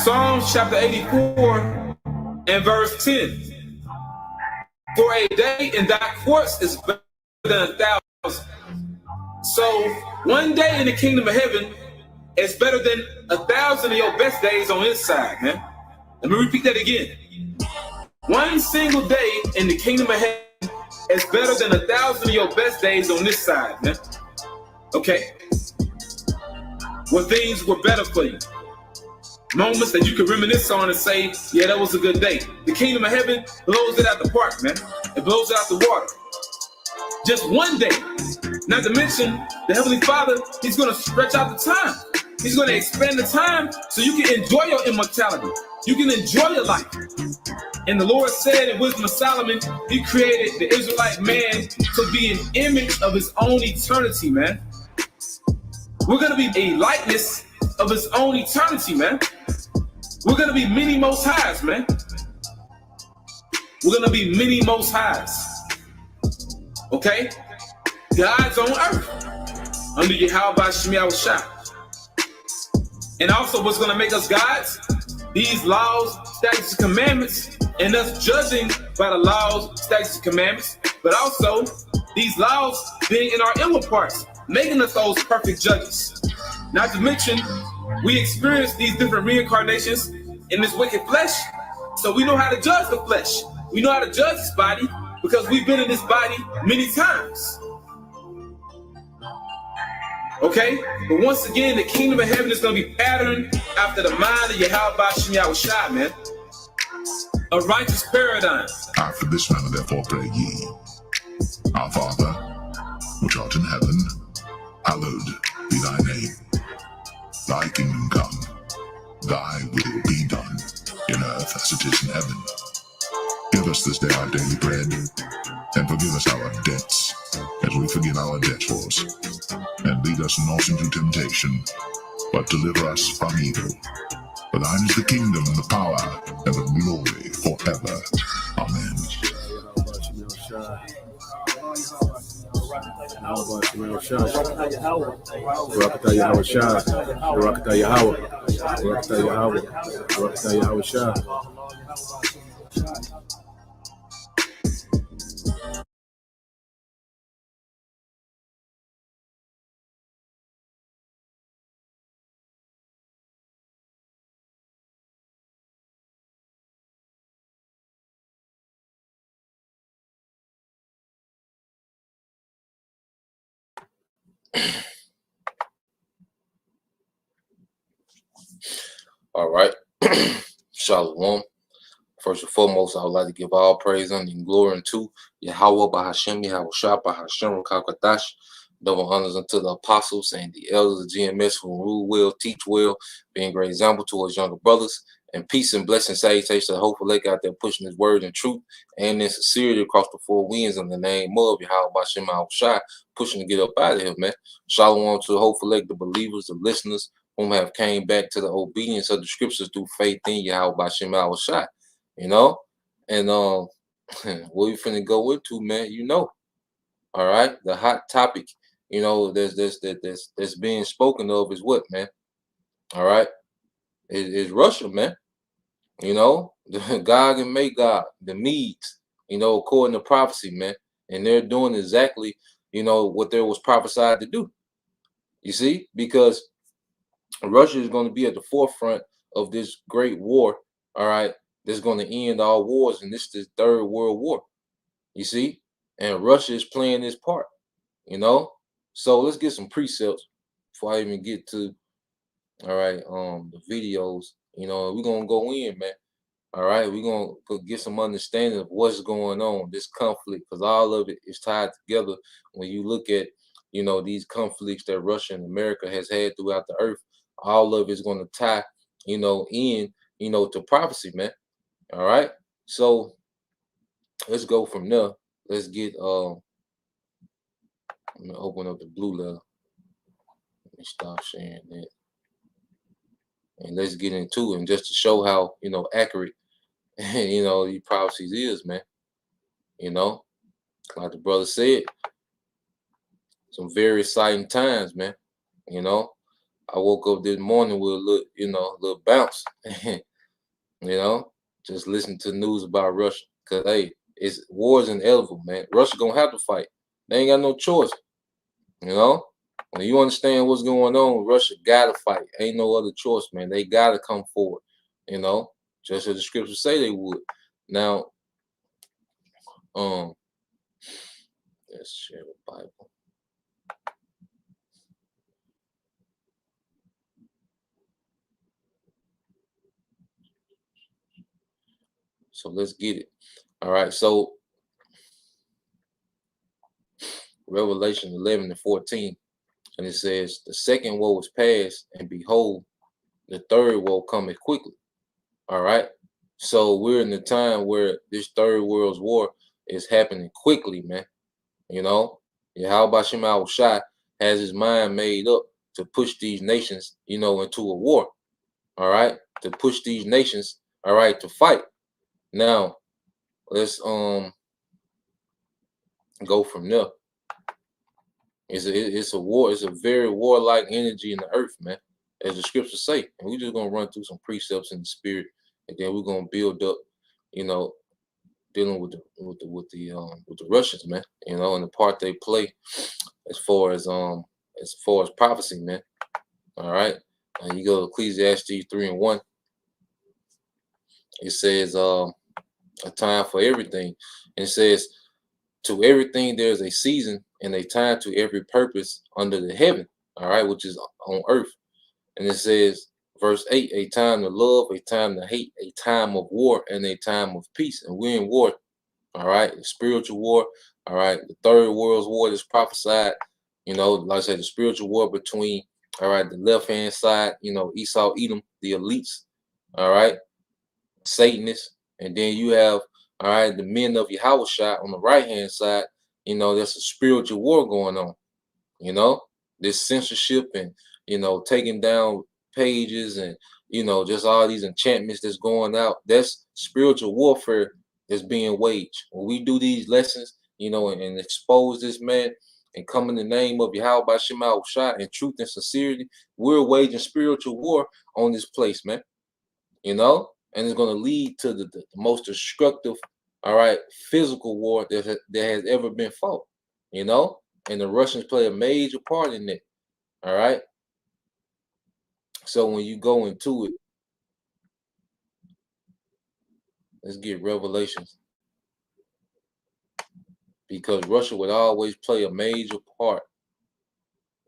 Psalms chapter 84 and verse 10. For a day in thy courts is better than 1,000. So 1 day in the kingdom of heaven is better than 1,000 of your best days on this side, man. Let me repeat that again. 1 single day in the kingdom of heaven is better than 1,000 of your best days on this side, man. Okay. Where things were better for you. Moments that you can reminisce on and say, yeah, that was a good day. The kingdom of heaven blows it out the park, man. It blows it out the water. Just 1 day. Not to mention, the Heavenly Father, He's going to stretch out the time. He's going to expand the time so you can enjoy your immortality. You can enjoy your life. And the Lord said in Wisdom of Solomon, He created the Israelite man to be an image of His own eternity, man. We're going to be a likeness of His own eternity, man. We're going to be many most highs, man. We're going to be many most highs. Okay? God's on earth under Yahweh Shemiah Shah. And also what's going to make us gods? These laws, statutes, and commandments, and us judging by the laws, statutes, and commandments, but also these laws being in our inward parts, making us those perfect judges. Not to mention, we experience these different reincarnations in this wicked flesh, so we know how to judge the flesh. We know how to judge this body because we've been in this body many times. Okay? But once again, the kingdom of heaven is going to be patterned after the mind of Yahweh Shemiah Shah, man. A righteous paradigm. After this manner, therefore, pray ye. Our Father, which art in heaven, hallowed be thy name. Thy kingdom come, thy will be done, in earth as it is in heaven. Give us this day our daily bread, and forgive us our debts, as we forgive our debtors. And lead us not into temptation, but deliver us from evil. For thine is the kingdom, and the power, and the glory forever. Amen. All right. Shalom. First and foremost, I would like to give all praise and glory unto Yahweh Bahashem, Yahweh Shah, Bahashem, Rakakadash. Double honors unto the apostles and the elders of GMS who rule well, teach well, being a great example to us younger brothers. And peace and blessing salutations to the hopeful lake out there pushing his word in truth and in sincerity across the four winds in the name of Yahweh Bahashem, Yahweh Shah, pushing to get up out of here, man. Shalom to the hopeful lake, the believers, the listeners, whom have came back to the obedience of the scriptures through faith in Yahweh Bahashem, Yahweh Shah. You know, and what we finna go into, man, you know. All right, the hot topic, you know, that's being spoken of is what, man? All right, is Russia, man. You know, the Gog and Magog, the Medes, you know, according to prophecy, man, and they're doing exactly, you know, what there was prophesied to do. You see, because Russia is going to be at the forefront of this great war. All right. That's going to end all wars, and this is the Third World War, you see? And Russia is playing this part, you know? So let's get some precepts before I even get to, all right, the videos. You know, we're going to go in, man. All right, we're going to get some understanding of what's going on, this conflict, because all of it is tied together. When you look at, you know, these conflicts that Russia and America has had throughout the earth, all of it is going to tie, you know, in, you know, to prophecy, man. All right, so let's go from there. Let's get I'm gonna open up the blue letter. Let me stop sharing that, and let's get into it. And just to show how, you know, accurate you know these prophecies is, man. You know, like the brother said, some very exciting times, man. You know, I woke up this morning with a little bounce, just listen to news about Russia. Cause hey, it's war's inevitable, man. Russia gonna have to fight. They ain't got no choice, you know. When you understand what's going on, Russia gotta fight. Ain't no other choice, man. They gotta come forward, just as the scriptures say they would. Now, let's share the Bible. So let's get it. All right. So Revelation 11 and 14, and it says, "The second woe is past, and behold, the third woe cometh quickly." All right. So we're in the time where this third world's war is happening quickly, man. Yahweh Shema Shai has his mind made up to push these nations, into a war. All right. To push these nations, all right, to fight. Now, let's go from there. It's a war. It's a very warlike energy in the earth, man, as the scriptures say. And we're just gonna run through some precepts in the spirit, and then we're gonna build up, dealing with the Russians, man. And the part they play as far as prophecy, man. All right. And you go to Ecclesiastes 3 and 1. It says a time for everything. And it says, "To everything there's a season and a time to every purpose under the heaven," all right, which is on earth. And it says, verse 8, "A time to love, a time to hate, a time of war, and a time of peace." And we're in war, all right, spiritual war, all right. The third world's war is prophesied, like I said, the spiritual war between, all right, the left hand side, Esau, Edom, the elites, all right, Satanists, and then you have, all right, the men of Yahweh on the right hand side. There's a spiritual war going on. This censorship and taking down pages and just all these enchantments that's going out. That's spiritual warfare that's being waged. When we do these lessons, and expose this man and come in the name of Yahweh by Shema Shai in truth and sincerity, we're waging spiritual war on this place, man. And it's going to lead to the most destructive, all right, physical war that has ever been fought, and the Russians play a major part in it, all right. So when you go into it, let's get Revelations, because Russia would always play a major part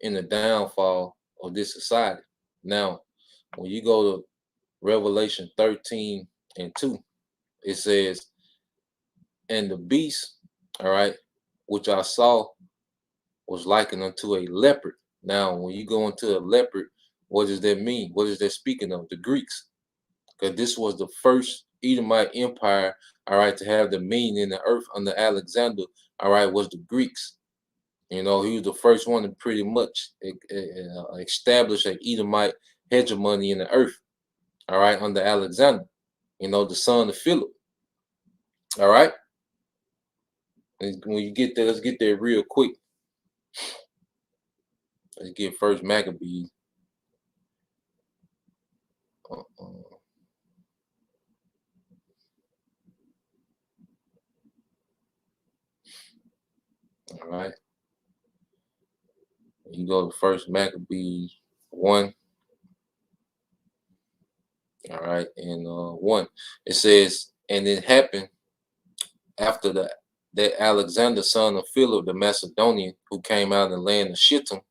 in the downfall of this society. Now, when you go to Revelation 13 and 2, it says, "And the beast, all right, which I saw was likened unto a leopard." Now, when you go into a leopard, what does that mean? What is that speaking of? The Greeks. Because this was the first Edomite empire, all right, to have dominion in the earth under Alexander, all right, was the Greeks. He was the first one to pretty much establish an Edomite hegemony in the earth, all right, under Alexander, the son of Philip, all right. And when you get there, let's get there real quick. Let's get First Maccabees. All right. You go to First Maccabees 1. All right, and 1. It says, "And it happened after that Alexander, son of Philip the Macedonian, who came out of the land of Shittim,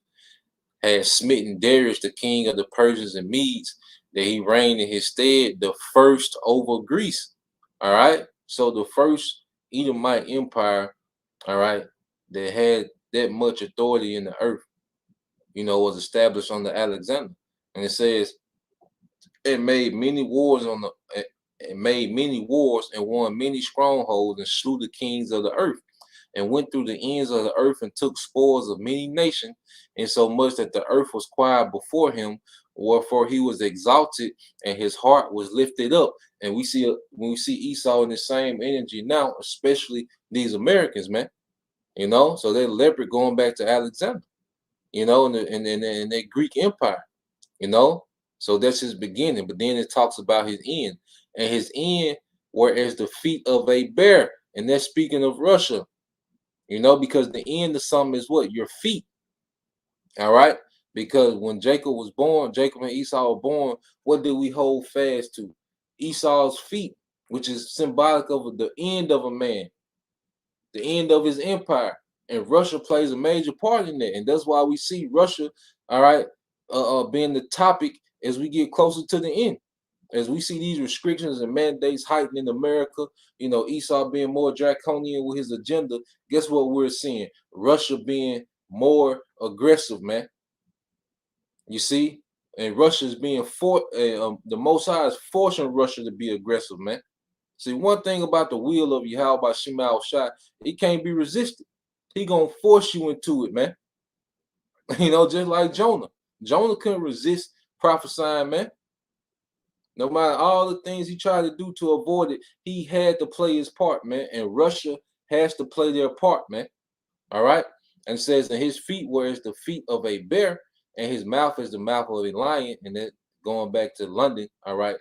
had smitten Darius, the king of the Persians and Medes, that he reigned in his stead the first over Greece." All right. So the first Edomite empire, all right, that had that much authority in the earth, was established under Alexander. And it says, "It made many wars and won many strongholds and slew the kings of the earth, and went through the ends of the earth and took spoils of many nations, insomuch that the earth was quiet before him, wherefore he was exalted and his heart was lifted up." And when we see Esau in the same energy now, especially these Americans, man, so they're leopard going back to Alexander, in the Greek Empire. you know. So that's his beginning, but then it talks about his end, and his end were as the feet of a bear, and that's speaking of Russia, you know, because the end of something is what? Your feet. All right. Because when Jacob was born, Jacob and Esau were born, what did we hold fast to? Esau's feet, which is symbolic of the end of a man, the end of his empire. And Russia plays a major part in that. And that's why we see Russia, all right, being the topic as we get closer to the end. As we see these restrictions and mandates heightened in America, you know, Esau being more draconian with his agenda, guess what we're seeing? Russia being more aggressive, man. You see? And Russia's being the Most High is forcing Russia to be aggressive, man. See, one thing about the will of Yahweh by Shemal Shai, it can't be resisted. He gonna force you into it, man. You know, just like Jonah. Jonah couldn't resist prophesying, man. No matter all the things he tried to do to avoid it, he had to play his part, man. And Russia has to play their part, man. All right. And it says, and his feet were as the feet of a bear, and his mouth is the mouth of a lion. And then going back to London, all right,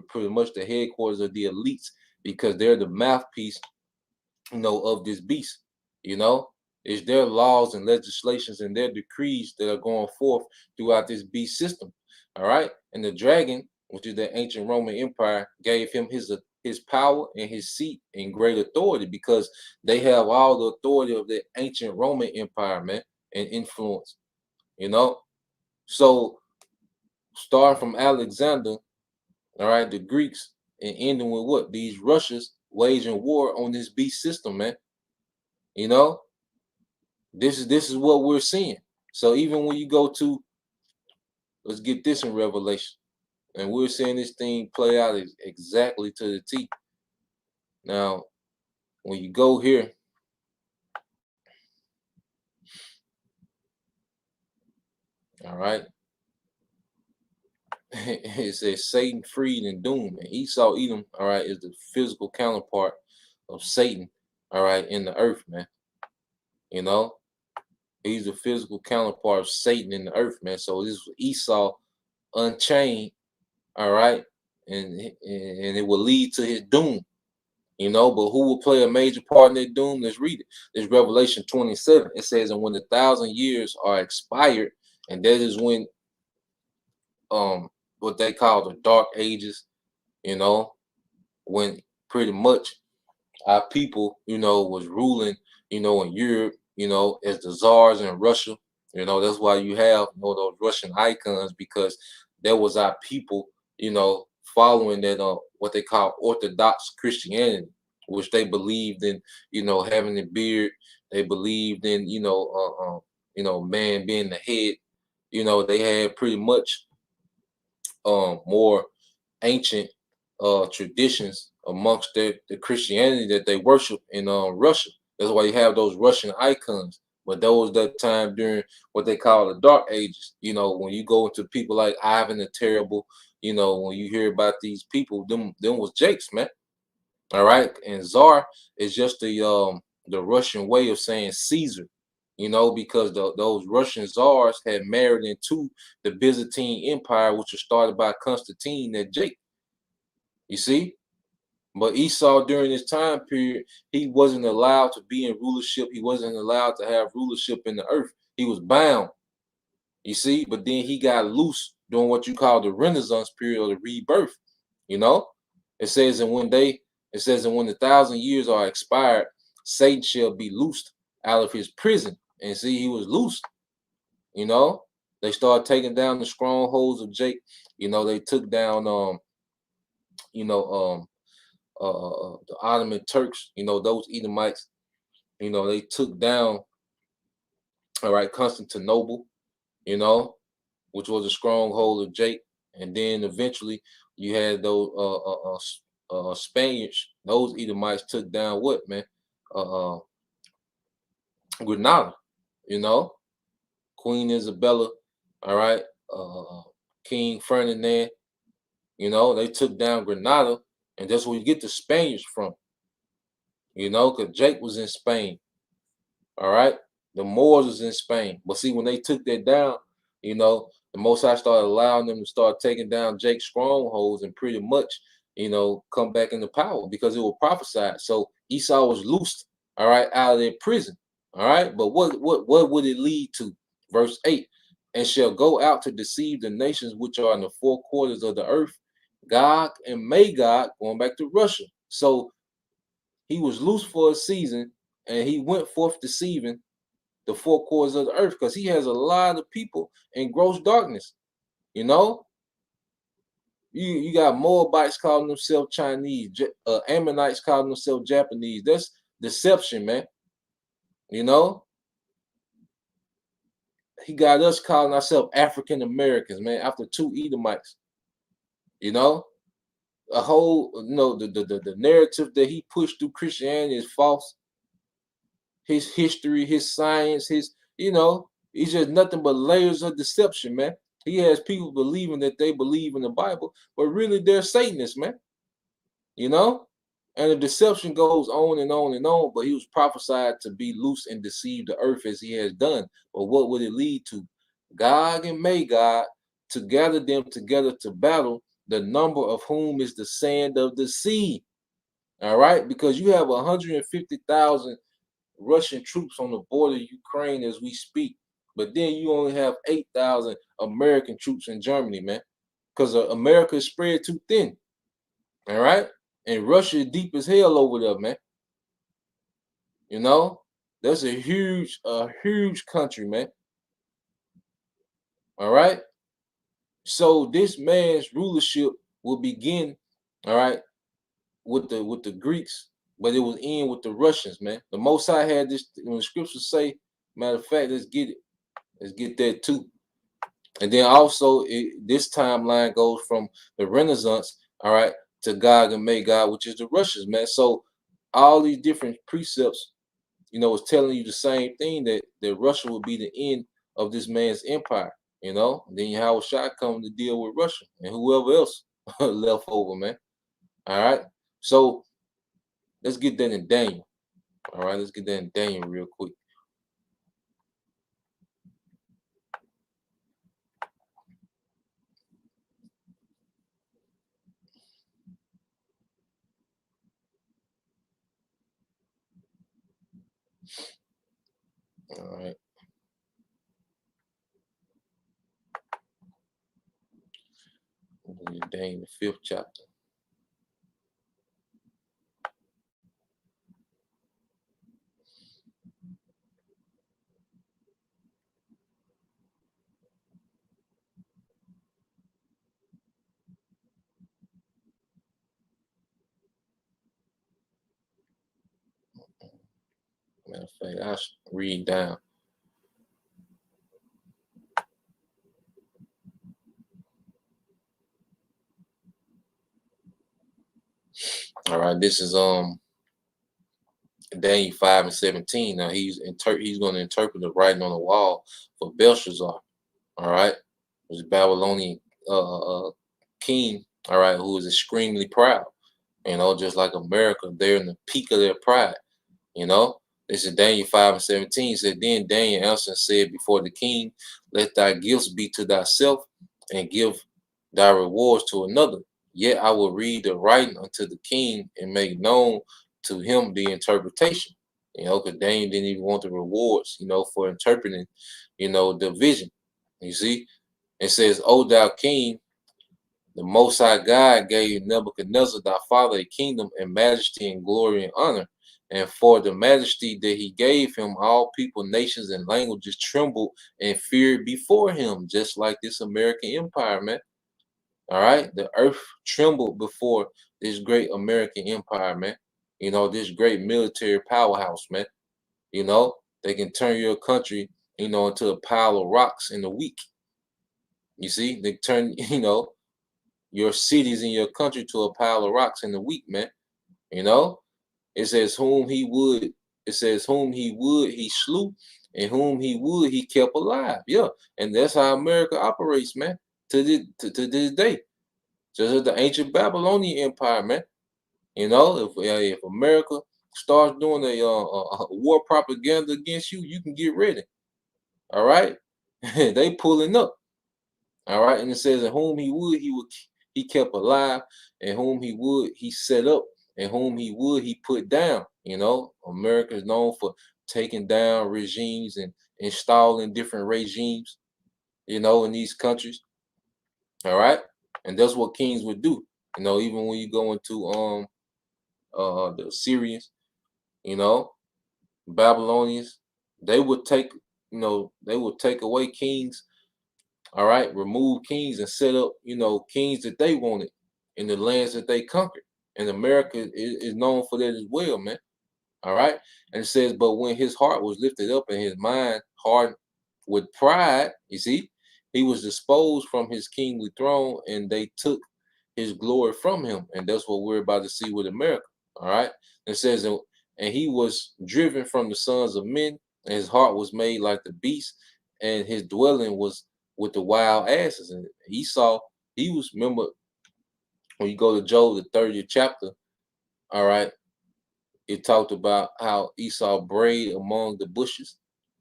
pretty much the headquarters of the elites, because they're the mouthpiece, you know, of this beast. You know, it's their laws and legislations and their decrees that are going forth throughout this beast system. All right. And the dragon, which is the ancient Roman Empire, gave him his power and his seat and great authority, because they have all the authority of the ancient Roman Empire, man, and influence, you know. So starting from Alexander, all right, the Greeks, and ending with what? These Russians waging war on this beast system, man. You know, this is what we're seeing. So even when you go to, let's get this in Revelation, and we're seeing this thing play out exactly to the T. Now, when you go here, all right, it says Satan freed and doomed, and Esau Edom, all right, is the physical counterpart of Satan, all right, in the earth, man. You know, he's the physical counterpart of Satan in the earth, man. So this is Esau unchained, all right, and it will lead to his doom. You know, but who will play a major part in their doom? Let's read it. It's Revelation 27. It says, and when the 1,000 years are expired, and that is when what they call the dark ages, you know, when pretty much our people, you know, was ruling, you know, in Europe, you know, as the czars in Russia. You know, that's why you have, you know, those Russian icons, because there was our people, you know, following that what they call Orthodox Christianity, which they believed in, you know, having a beard. They believed in, you know, man being the head. You know, they had pretty much more ancient traditions amongst the Christianity that they worship in Russia. That's why you have those Russian icons. But those that time during what they call the Dark Ages, you know, when you go into people like Ivan the Terrible, you know, when you hear about these people, them was Jakes, man. All right, and Tsar is just the Russian way of saying Caesar, you know, because those Russian czars had married into the Byzantine Empire, which was started by Constantine that Jake. You see, but Esau during this time period, he wasn't allowed to be in rulership. He wasn't allowed to have rulership in the earth. He was bound. You see, but then he got loose during what you call the Renaissance period or the rebirth. You know, it says, and when they, it says, and when the 1,000 years are expired, Satan shall be loosed out of his prison. And see, he was loosed. You know, they started taking down the strongholds of Jake. You know, they took down, you know, the Ottoman Turks. You know, those Edomites. You know, they took down, all right, Constantinople. You know, which was a stronghold of Jake. And then eventually you had those Spaniards. Those Edomites took down what, man? Granada. You know, Queen Isabella. All right, King Ferdinand. You know, they took down Granada, and that's where you get the Spaniards from. You know, because Jake was in Spain. All right, the Moors was in Spain. But see, when they took that down, you know, the Most High started allowing them to start taking down Jake's strongholds and pretty much, come back into power because it was prophesied. So Esau was loosed, all right, out of their prison, all right. But what would it lead to? Verse 8, and shall go out to deceive the nations which are in the four quarters of the earth, Gog and Magog, going back to Russia. So he was loose for a season, and he went forth deceiving the four quarters of the earth because he has a lot of people in gross darkness. You got Moabites calling themselves Chinese, Ammonites calling themselves Japanese. That's deception, man. He got us calling ourselves African Americans, man, after two Edomites. A whole, the narrative that he pushed through Christianity is false. His history, his science, it's just nothing but layers of deception, man. He has people believing that they believe in the Bible, but really they're Satanists, man. And the deception goes on and on and on, but he was prophesied to be loose and deceive the earth as he has done. But what would it lead to? Gog and Magog, to gather them together to battle, the number of whom is the sand of the sea. All right, because you have 150,000 Russian troops on the border of Ukraine as we speak, but then you only have 8,000 American troops in Germany, man, because America is spread too thin. All right, and Russia is deep as hell over there, man. That's a huge country, man. All right, so this man's rulership will begin, all right, with the Greeks, but it will end with the Russians, man. The Most High had this when the scriptures say, matter of fact, let's get it. Let's get that too. And then also this timeline goes from the Renaissance, all right, to Gog and Magog, which is the Russians, man. So all these different precepts, is telling you the same thing, that Russia will be the end of this man's empire, And then Howard Shah come to deal with Russia and whoever else left over, man. All right. So let's get that in Daniel. All right, let's get that in Daniel real quick. All right. Daniel, the 5th chapter. Matter of fact, I'll read down. All right, this is Daniel 5:17. Now he's going to interpret the writing on the wall for Belshazzar. All right, who's a Babylonian king. All right, who is extremely proud. Just like America, they're in the peak of their pride. This is Daniel 5:17. It said, then Daniel answered and said before the king, let thy gifts be to thyself, and give thy rewards to another. Yet I will read the writing unto the king and make known to him the interpretation. Because Daniel didn't even want the rewards, for interpreting, the vision. You see, it says, O thou king, the Most High God gave Nebuchadnezzar thy father a kingdom and majesty and glory and honor. And for the majesty that he gave him, all people, nations, and languages trembled and feared before him, just like this American empire, man. All right, the earth trembled before this great American empire, man. This great military powerhouse, man. They can turn your country, into a pile of rocks in a week. You see, they turn, your cities in your country to a pile of rocks in a week, man. It says whom he would, he slew, and whom he would, he kept alive. Yeah, and that's how America operates, man. To this day, just as the ancient Babylonian Empire, man. If America starts doing a war propaganda against you, you can get ready. All right, they pulling up. All right, and it says, "And whom he kept alive, and whom he would he set up, and whom he would he put down." You know, America is known for taking down regimes and installing different regimes. You know, in these countries. All right, and that's what kings would do. You know, even when you go into the Syrians, you know, Babylonians, they would take, you know, they would take away kings. All right, remove kings and set up, you know, kings that they wanted in the lands that they conquered. And America is known for that as well, man. All right. And it says, "But when his heart was lifted up and his mind hardened with pride," you see, "he was disposed from his kingly throne, and they took his glory from him." And that's what we're about to see with America. All right. It says, "And he was driven from the sons of men, and his heart was made like the beast, and his dwelling was with the wild asses." And Esau, he was, remember, when you go to Job, the 30th chapter, all right, it talked about how Esau brayed among the bushes,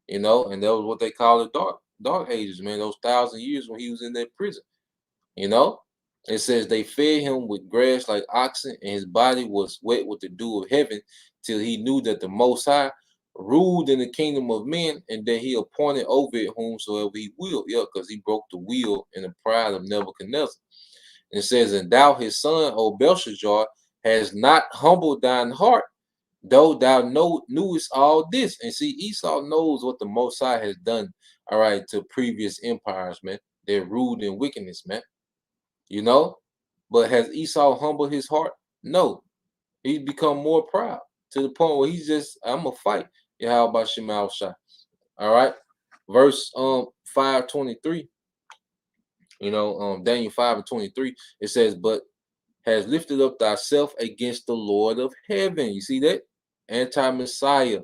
you know, and that was what they call the dark ages, man. Those 1,000 years when he was in that prison, you know. It says they fed him with grass like oxen, and his body was wet with the dew of heaven, till he knew that the Most High ruled in the kingdom of men, and that he appointed over it whomsoever he will. Yeah, because he broke the wheel in the pride of Nebuchadnezzar. And it says, "And thou, his son, O Belshazzar, has not humbled thine heart, though thou knewest all this." And see, Esau knows what the Most High has done, all right, to previous empires, man. They're ruled in wickedness, man. You know? But has Esau humbled his heart? No. He's become more proud to the point where he's just, "I'm gonna fight." Yeah, how about Shemal Shah? All right. Verse 5:23, you know, Daniel 5:23, it says, "But has lifted up thyself against the Lord of heaven." You see that? Anti-Messiah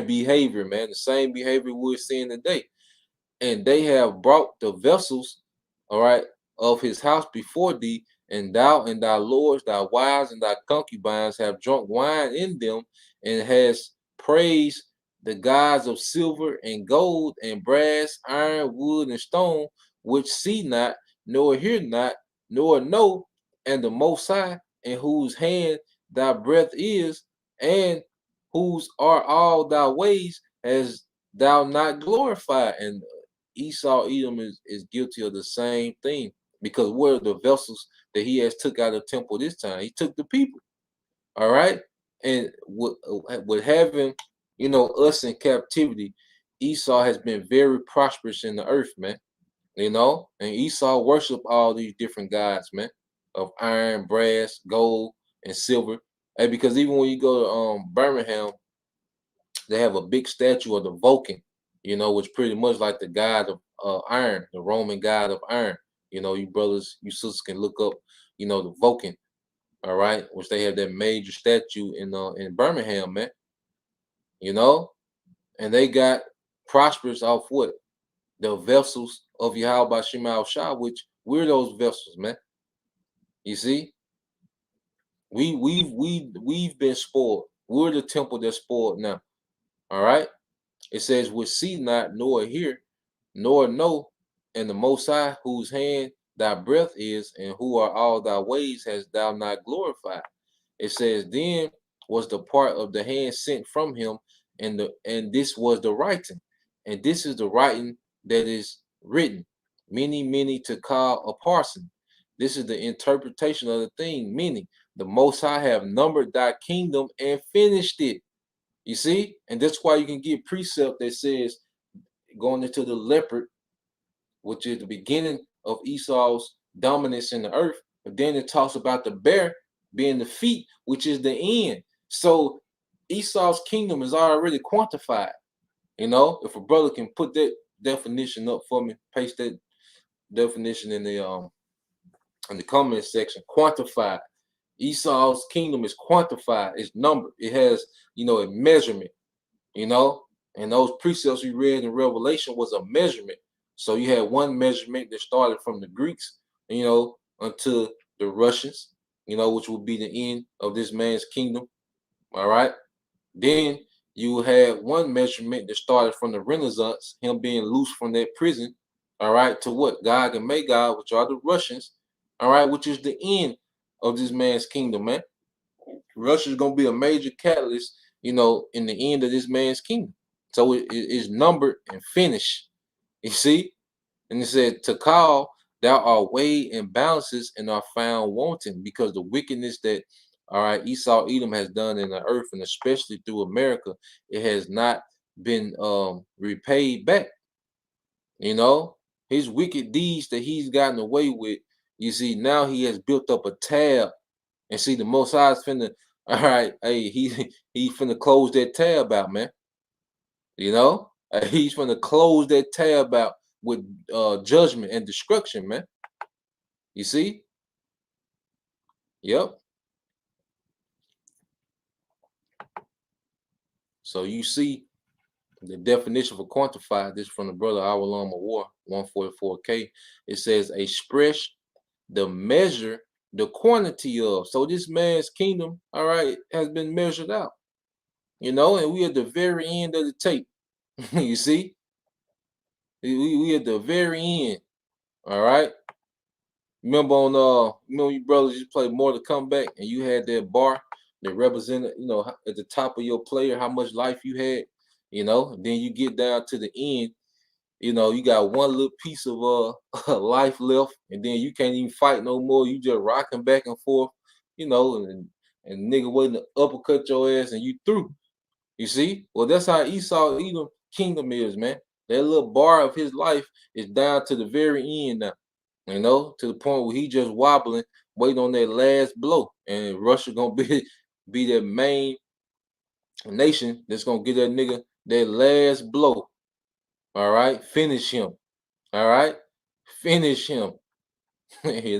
behavior, man. The same behavior we're seeing today. "And they have brought the vessels, all right, of his house before thee, and thou and thy lords, thy wives, and thy concubines have drunk wine in them, and has praised the gods of silver and gold and brass, iron, wood, and stone, which see not, nor hear not, nor know, and the Most High, in whose hand thy breath is, and whose are all thy ways, has thou not glorified." And Esau, Edom is guilty of the same thing, because what are the vessels that he has took out of the temple this time? He took the people. All right. And with having, you know, us in captivity, Esau has been very prosperous in the earth, man. You know, and Esau worship all these different gods, man, of iron, brass, gold, and silver. And because even when you go to Birmingham, they have a big statue of the Vulcan, you know, which pretty much like the god of iron, the Roman god of iron. You know, you brothers, you sisters can look up, you know, the Vulcan, all right, which they have that major statue in Birmingham, man. You know, and they got prosperous off what? The vessels of Yahweh Shemal Shah, which we're those vessels, man. You see, we've been spoiled. We're the temple that's spoiled now. All right. It says, "Which see not, nor hear, nor know, and the Most High, whose hand thy breath is, and who are all thy ways, hast thou not glorified." It says, "Then was the part of the hand sent from him, and this was the writing, and this is the writing that is written, many, many to call a parson. This is the interpretation of the thing, meaning the Most High have numbered thy kingdom and finished it." You see? And that's why you can get precept that says, going into the leopard, which is the beginning of Esau's dominance in the earth. But then it talks about the bear being the feet, which is the end. So Esau's kingdom is already quantified. You know, if a brother can put that definition up for me, paste that definition in the comment section, quantified. Esau's kingdom is quantified, it's numbered, it has, you know, a measurement. You know, and those precepts we read in Revelation was a measurement. So you had one measurement that started from the Greeks, you know, until the Russians, you know, which would be the end of this man's kingdom. All right. Then you had one measurement that started from the Renaissance, him being loose from that prison. all right, to what? Gog and Magog, which are the Russians, all right, which is the end of this man's kingdom, man. Russia's gonna be a major catalyst, in the end of this man's kingdom. So it is numbered and finished. You see? And it said, to call, thou art weighed in balances and are found wanting, because the wickedness that, all right, Esau Edom has done in the earth, and especially through America, it has not been repaid back. His wicked deeds that he's gotten away with. You see, now he has built up a tab, and see, the Most High is finna, all right, hey, he finna close that tab out, man. He's finna close that tab out with judgment and destruction, man. You see? Yep. So you see the definition for quantify this from the brother Our Lama War 144K. It says express the measure, the quantity of. So this man's kingdom, all right, has been measured out. And we at the very end of the tape. You see? We at the very end. All right. Remember you brothers used to play Mortal Kombat, and you had that bar that represented, at the top of your player how much life you had, then you get down to the end, you got one little piece of life left, and then you can't even fight no more. You just rocking back and forth, and nigga waiting to uppercut your ass and you through. You see? Well, that's how Esau Edom kingdom is, man. That little bar of his life is down to the very end now. To the point where he just wobbling, waiting on that last blow. And Russia gonna be that main nation that's gonna get that nigga that last blow. All right, finish him. All right, finish him. Finish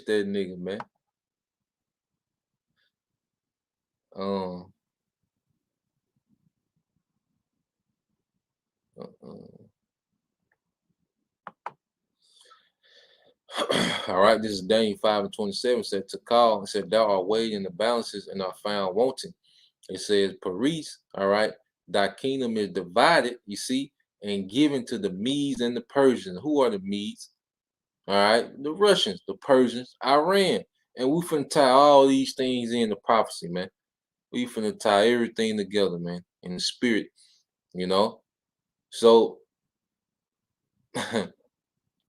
that nigga, man. Um. All right, this is Daniel 5:27. Said to call and said, thou art weighed in the balances and are found wanting. It says, Paris, all right, thy kingdom is divided, you see, and given to the Medes and the Persians. Who are the Medes? All right, the Russians, the Persians, Iran. And we finna tie all these things in the prophecy, man. We finna tie everything together, man, in the spirit, So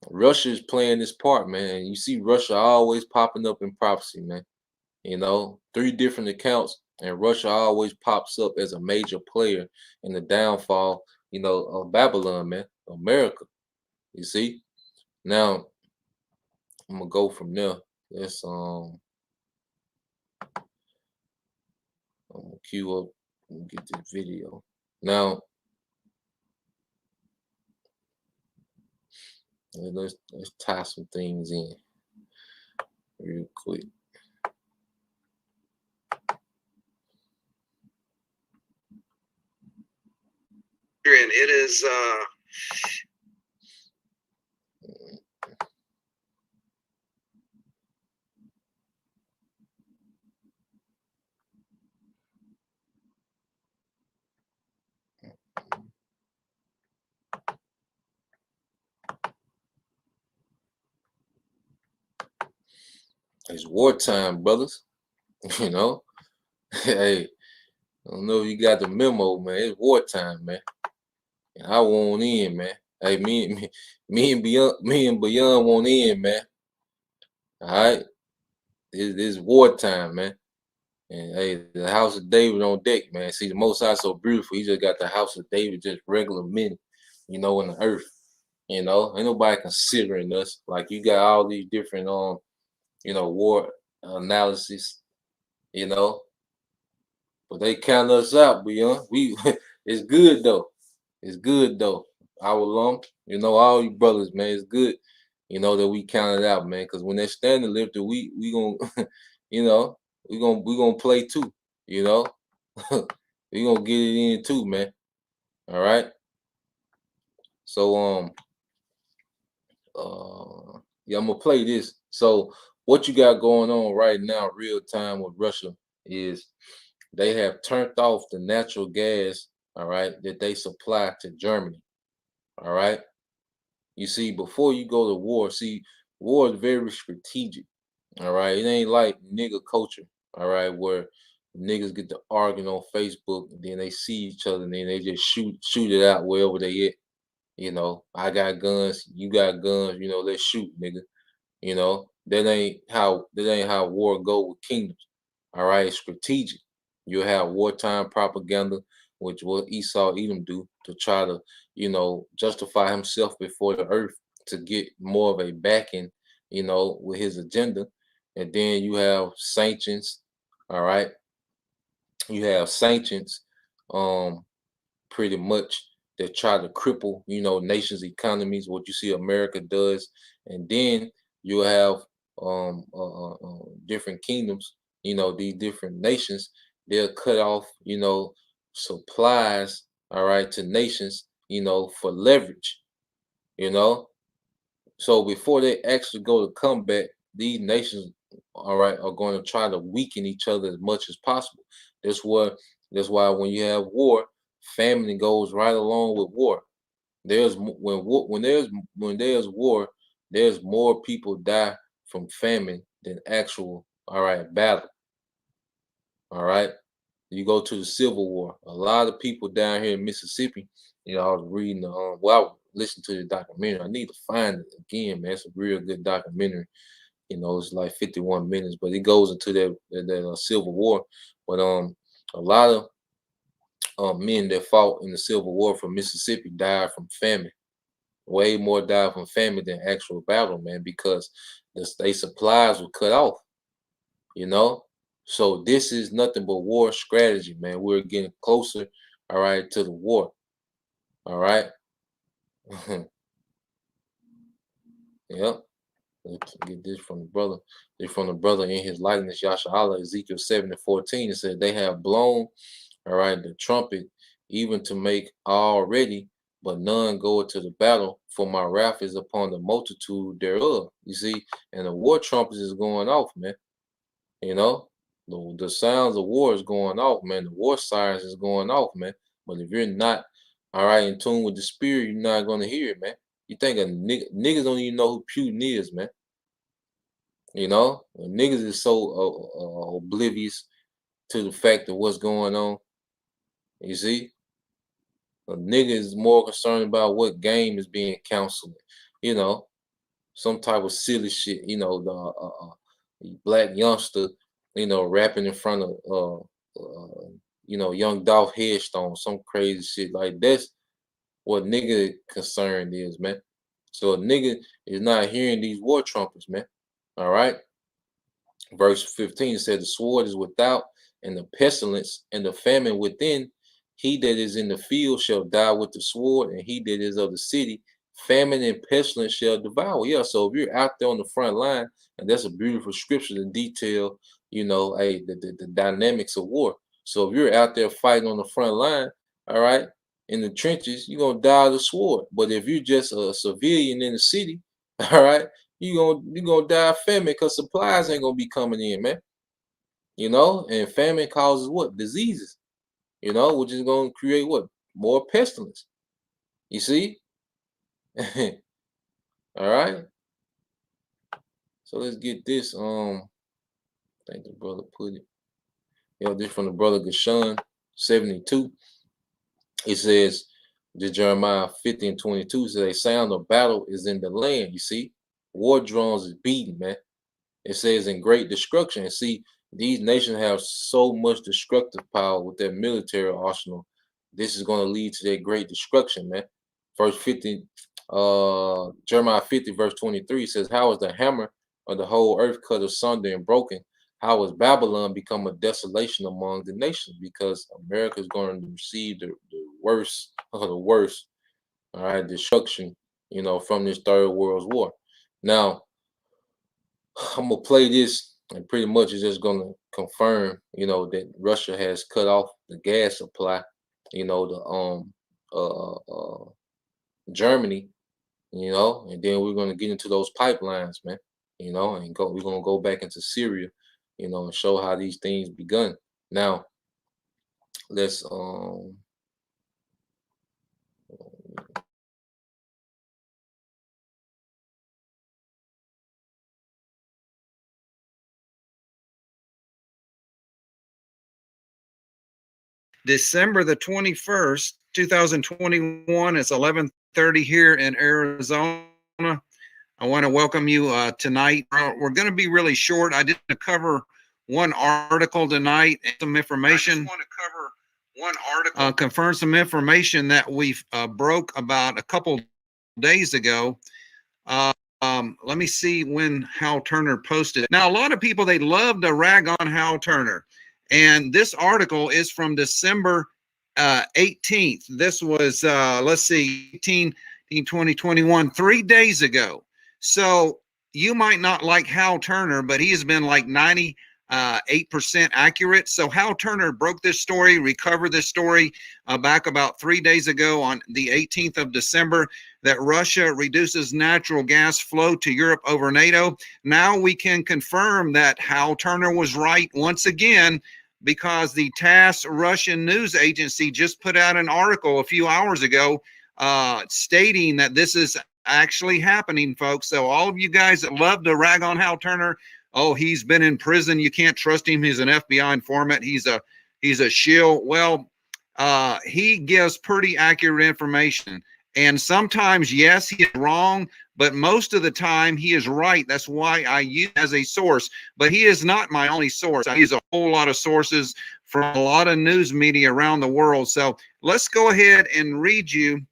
Russia is playing this part, man. And you see Russia always popping up in prophecy, man. 3 different accounts, and Russia always pops up as a major player in the downfall, of Babylon, man, America. You see? Now, I'm gonna go from there. Let's I'm gonna queue up and get this video. Now, let's tie some things in real quick. And it is it's wartime, brothers. Hey, I don't know if you got the memo, man. It's wartime, man. And I want in, man. Hey, me and Beyond want in, man. All right, it's wartime, man. And hey, the house of David on deck, man. See, the Most High so beautiful. He just got the house of David, just regular men, in the earth. Ain't nobody considering us. Like, you got all these different war analysis, but they count us out, Beyond. It's good though. It's good though. Our lump, all you brothers, man. It's good, that we counted out, man. Because when they're standing lifted, we gonna, we gonna play too, we gonna get it in too, man. All right. So yeah, I'm gonna play this. So what you got going on right now, real time with Russia, is they have turned off the natural gas all right, that they supply to Germany. All right. You see, before you go to war, see, war is very strategic. All right. It ain't like nigga culture. All right, where niggas get to arguing on Facebook and then they see each other and then they just shoot it out wherever they at. You know, I got guns, you got guns, you know, let's shoot, nigga. You know, that ain't how war go with kingdoms. All right, it's strategic. You have wartime propaganda, which what Esau Edom do to try to, justify himself before the earth to get more of a backing, with his agenda. And then you have sanctions. All right, you have sanctions. Um, Pretty much that try to cripple, nations' economies, what you see America does, and then you have different kingdoms, these different nations, they'll cut off, supplies, all right, to nations, for leverage, you know. So before they actually go to combat, these nations, all right, are going to try to weaken each other as much as possible. That's what that's why when you have war, famine goes right along with war. When there's war, there's more people die from famine than actual, all right, battle. All right. You go to the Civil War. A lot of people down here in Mississippi. I was reading I was listening to the documentary. I need to find it again, man. It's a real good documentary. It's like 51 minutes, but it goes into that Civil War. But a lot of men that fought in the Civil War from Mississippi died from famine. Way more died from famine than actual battle, man, because they supplies were cut off. you know. So this is nothing but war strategy, man. We're getting closer, all right, to the war. All right. Yep. Let's get this from the brother. This from the brother in his likeness, Yashala, Ezekiel 7:14. It said they have blown, all right, the trumpet, even to make all ready, but none go to the battle, for my wrath is upon the multitude thereof. You see, and the war trumpets is going off, man. You know, the sounds of war is going off, man. The war sirens is going off, man. But if you're not all right in tune with the spirit, you're not gonna hear it, man. You think a niggas don't even know who Putin is, man. Niggas is so oblivious to the fact of what's going on. You see, a nigga is more concerned about what game is being counseled. You know, some type of silly shit. The black youngster, rapping in front of young Dolph Headstone, some crazy shit like that's what nigga concerned is, man. So a nigga is not hearing these war trumpets, man. All right. Verse 15 said, the sword is without, and the pestilence and the famine within. He that is in the field shall die with the sword, and he that is of the city, famine and pestilence shall devour. Yeah, so if you're out there on the front line, and that's a beautiful scripture to detail, the dynamics of war. So if you're out there fighting on the front line, all right, in the trenches, you're gonna die of the sword. But if you're just a civilian in the city, all right, you gonna die of famine because supplies ain't gonna be coming in, man. And famine causes what? Diseases, which is gonna create what? More pestilence. You see? All right. So let's get this. I think the brother put it. This from the brother Gashon 72. It says, the Jeremiah 50:22 says, a sound of battle is in the land. You see, war drums is beating, man. It says in great destruction. And see, these nations have so much destructive power with their military arsenal. This is going to lead to their great destruction, man. Verse 50, Jeremiah 50, verse 23 says, how is the hammer of the whole earth cut asunder and broken? How has Babylon become a desolation among the nations? Because America is going to receive the worst of the worst, all right, destruction, from this third world war. Now, I'm gonna play this, and pretty much it's just gonna confirm, that Russia has cut off the gas supply, the Germany, and then we're gonna get into those pipelines, man, and we're gonna go back into Syria, and show how these things begun. Now, let's December the 21st, 2021. It's 11:30 here in Arizona. I want to welcome you tonight. We're going to be really short. I didn't cover one article tonight and some information. I just want to cover one article. Confirm some information that we broke about a couple days ago. Let me see when Hal Turner posted. Now, a lot of people, they love to rag on Hal Turner. And this article is from December 18th. This was, let's see, 2021, 3 days ago. So you might not like Hal Turner, but he has been like 98% accurate. So Hal Turner broke this story, recovered this story back about 3 days ago on the 18th of December, that Russia reduces natural gas flow to Europe over NATO. Now we can confirm that Hal Turner was right once again, because the TASS Russian news agency just put out an article a few hours ago stating that this is actually happening, folks. So all of you guys that love to rag on Hal Turner, oh, he's been in prison, you can't trust him, he's an FBI informant, he's a shill. Well, he gives pretty accurate information. And sometimes, yes, he is wrong, but most of the time he is right. That's why I use him as a source. But he is not my only source. I use a whole lot of sources from a lot of news media around the world. So let's go ahead and read you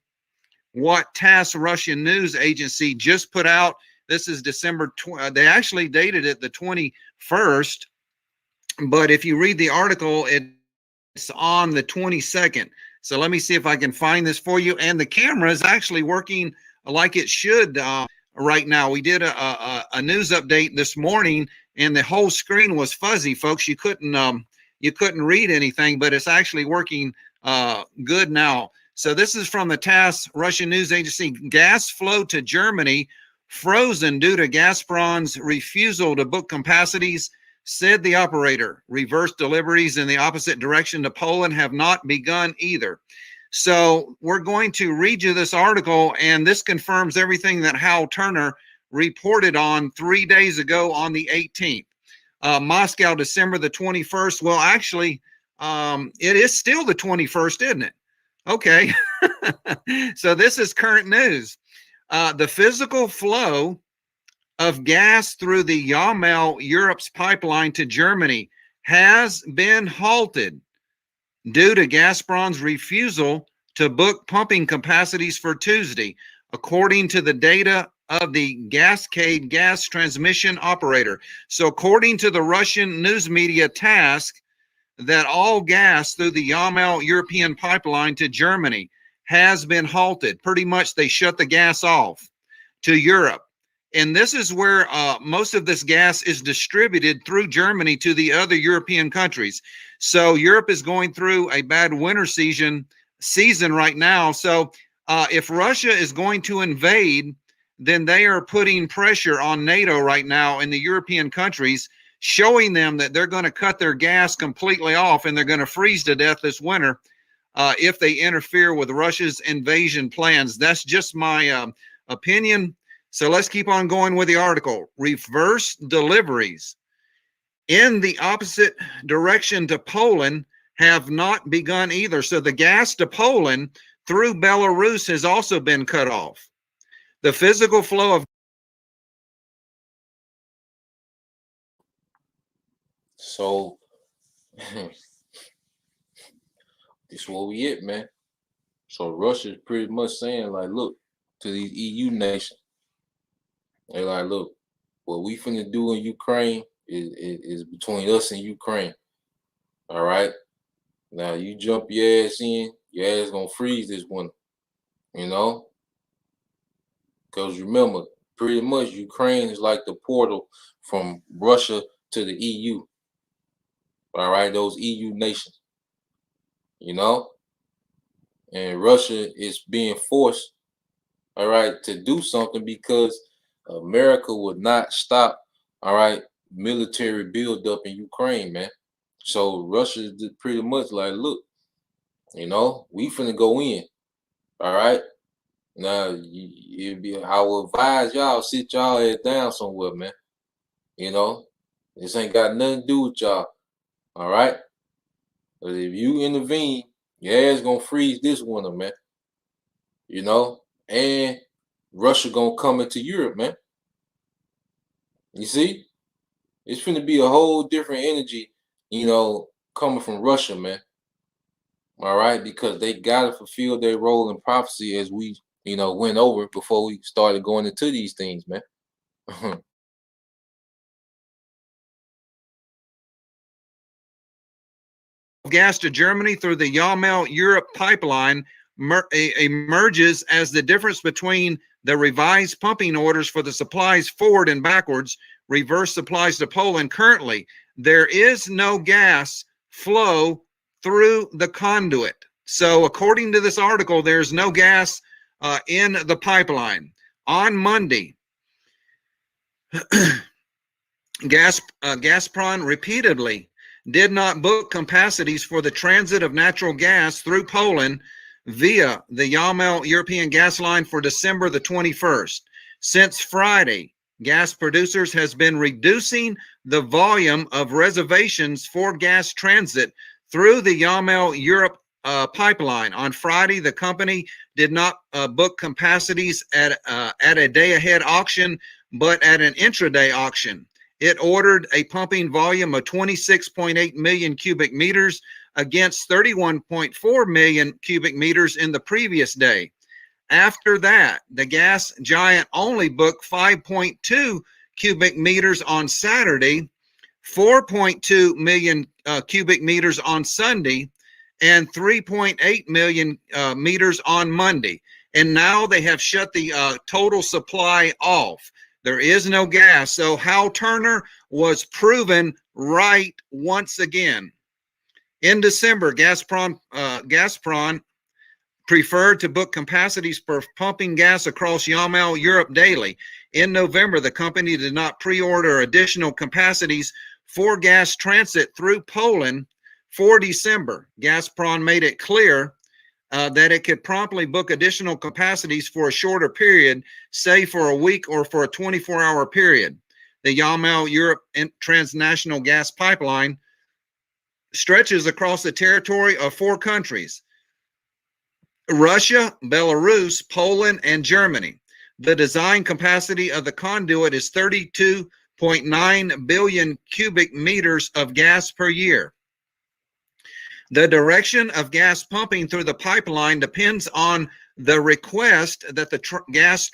what TASS Russian news agency just put out. This is December. They actually dated it the 21st. But if you read the article, it's on the 22nd. So let me see if I can find this for you. And the camera is actually working like it should right now. We did a news update this morning, and the whole screen was fuzzy, folks. You couldn't read anything, but it's actually working good now. So this is from the TASS Russian news agency. Gas flow to Germany frozen due to Gazprom's refusal to book capacities, said the operator. Reverse deliveries in the opposite direction to Poland have not begun either. So we're going to read you this article, and this confirms everything that Hal Turner reported on 3 days ago on the 18th. Moscow, December the 21st. Well, actually, it is still the 21st, isn't it? Okay. So this is current news. The physical flow of gas through the Yamal Europe's pipeline to Germany has been halted due to Gazprom's refusal to book pumping capacities for Tuesday, according to the data of the Cascade gas transmission operator. So according to the Russian news media TASS, that all gas through the Yamal European pipeline to Germany has been halted. Pretty much they shut the gas off to Europe. And this is where most of this gas is distributed through Germany to the other European countries. So Europe is going through a bad winter season right now. So if Russia is going to invade, then they are putting pressure on NATO right now in the European countries, showing them that they're going to cut their gas completely off and they're going to freeze to death this winter if they interfere with Russia's invasion plans. That's just my opinion. So let's keep on going with the article. Reverse deliveries in the opposite direction to Poland have not begun either. So the gas to Poland through Belarus has also been cut off. The physical flow of So this is where we at, man. So Russia's pretty much saying, like, look, to these EU nations, they're like, look, what we finna do in Ukraine is between us and Ukraine. All right. Now you jump your ass in, your ass gonna freeze this winter. You know? Because remember, pretty much Ukraine is like the portal from Russia to the EU. All right, those EU nations. You know? And Russia is being forced, all right, to do something because America would not stop, all right, military buildup in Ukraine, man. So Russia is pretty much like, look, you know, we finna go in, all right. Now, I will advise y'all, sit y'all head down somewhere, man. You know, this ain't got nothing to do with y'all, all right. But if you intervene, your ass gonna freeze this winter, man. You know, and Russia gonna come into Europe, man. You see, it's gonna be a whole different energy, you know, coming from Russia, man. All right, because they gotta fulfill their role in prophecy as we, you know, went over before we started going into these things, man. Gas to Germany through the Yamal Europe pipeline emerges as the difference between the revised pumping orders for the supplies forward and backwards, reverse supplies to Poland. Currently, there is no gas flow through the conduit. So, according to this article, there's no gas in the pipeline. On Monday, Gazprom repeatedly did not book capacities for the transit of natural gas through Poland via the Yamal European gas line for December the 21st. Since Friday, gas producers has been reducing the volume of reservations for gas transit through the Yamal Europe pipeline. On Friday, the company did not book capacities at a day-ahead auction, but at an intraday auction. It ordered a pumping volume of 26.8 million cubic meters against 31.4 million cubic meters in the previous day. After that, the gas giant only booked 5.2 cubic meters on Saturday, 4.2 million cubic meters on Sunday, and 3.8 million meters on Monday. And now they have shut the total supply off. There is no gas. So Hal Turner was proven right once again. In December, Gazprom preferred to book capacities for pumping gas across Yamal Europe daily. In November, the company did not pre-order additional capacities for gas transit through Poland for December. Gazprom made it clear that it could promptly book additional capacities for a shorter period, say for a week or for a 24-hour period. The Yamal Europe transnational gas pipeline stretches across the territory of 4 countries: Russia, Belarus, Poland, and Germany. The design capacity of the conduit is 32.9 billion cubic meters of gas per year. The direction of gas pumping through the pipeline depends on the request that the gas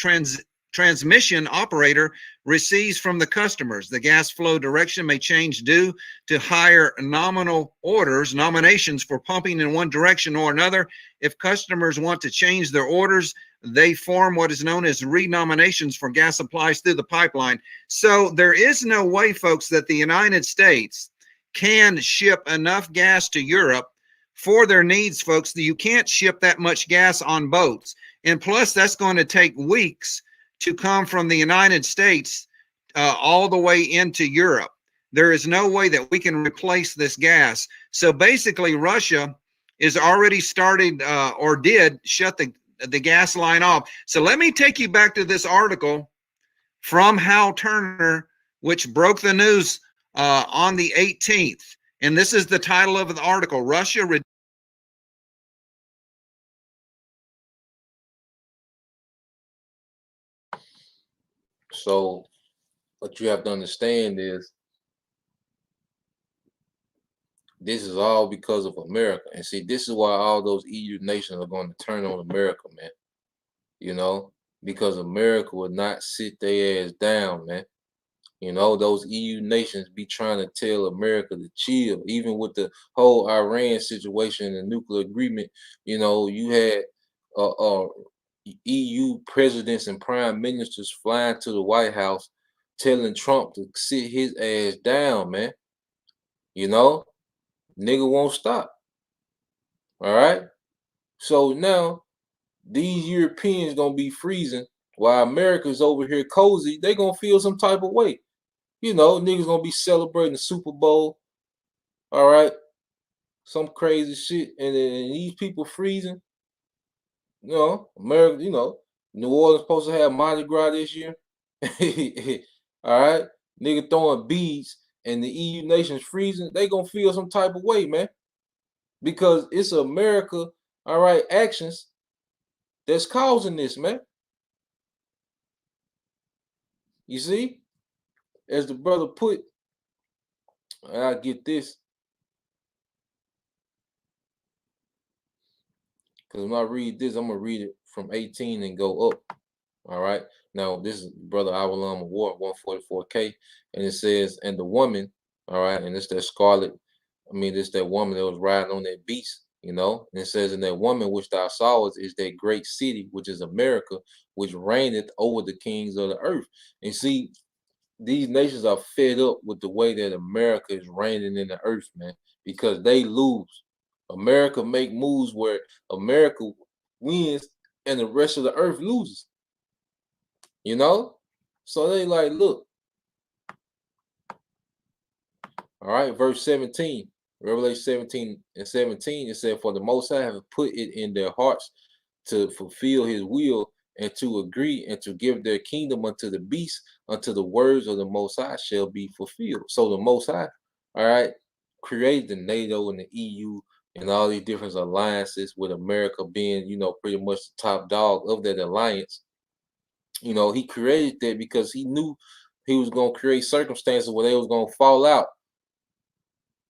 transmission operator receives from the customers. The gas flow direction may change due to higher nominations for pumping in one direction or another. If customers want to change their orders, they form what is known as renominations for gas supplies through the pipeline. So there is no way, folks, that the United States can ship enough gas to Europe for their needs, folks. You can't ship that much gas on boats. And plus, that's going to take weeks to come from the United States all the way into Europe. There is no way that we can replace this gas. So basically, Russia is already started or did shut the gas line off. So let me take you back to this article from Hal Turner, which broke the news on the 18th. And this is the title of the article: Russia. So what you have to understand is this is all because of America. And see, this is why all those EU nations are going to turn on America, man. You know, because America would not sit their ass down, man. You know, those EU nations be trying to tell America to chill. Even with the whole Iran situation and the nuclear agreement, you know, you had EU presidents and prime ministers flying to the White House telling Trump to sit his ass down, man. You know, nigga won't stop. All right. So now these Europeans gonna be freezing while America's over here cozy. They gonna feel some type of way. You know, niggas gonna be celebrating the Super Bowl. All right. Some crazy shit. And these people freezing. You know, America, you know, New Orleans supposed to have Mardi Gras this year. All right. Nigga throwing beads and the EU nations freezing. They gonna feel some type of way, man. because it's America, all right, actions that's causing this, man. You see, as the brother put, I get this, because when I read this, I'm gonna read it from 18 and go up. All right. Now this is brother Awalam Award 144K, and it says, and the woman, all right, and it's that scarlet. I mean, it's that woman that was riding on that beast, you know. And it says, and that woman which thou sawest is that great city, which is America, which reigneth over the kings of the earth. And see, these nations are fed up with the way that America is reigning in the earth, man, because they lose. America make moves where America wins and the rest of the earth loses. You know? So they like, look, all right, verse 17, Revelation 17 and 17, it said, for the Most High have put it in their hearts to fulfill his will and to agree and to give their kingdom unto the beast, until the words of the Most High shall be fulfilled. So the Most High, all right, created the NATO and the EU and all these different alliances, with America being, you know, pretty much the top dog of that alliance. You know, he created that because he knew he was going to create circumstances where they was going to fall out.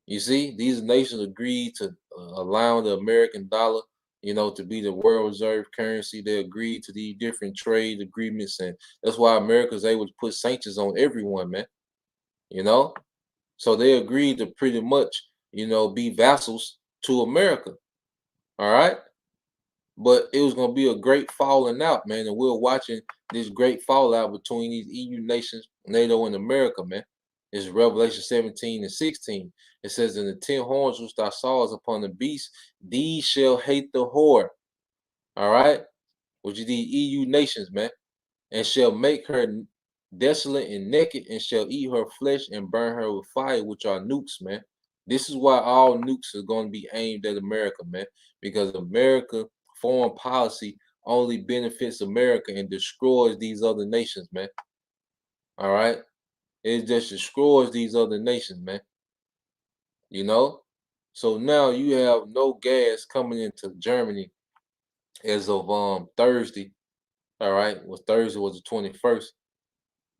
You see, these nations agreed to allow the American dollar, you know, to be the world reserve currency. They agreed to these different trade agreements, and that's why America is able to put sanctions on everyone, man. You know, so they agreed to pretty much, you know, be vassals to America. All right. But it was going to be a great falling out, man. And we're watching this great fallout between these EU nations, NATO and America, man. It's Revelation 17 and 16. It says, in the 10 horns which thou sawest upon the beast, these shall hate the whore. All right? Which is the EU nations, man. And shall make her desolate and naked, and shall eat her flesh and burn her with fire, which are nukes, man. This is why all nukes are going to be aimed at America, man, because America foreign policy only benefits America and destroys these other nations, man. All right, it just destroys these other nations, man. You know, so now you have no gas coming into Germany as of Thursday. All right, was Thursday was the 21st.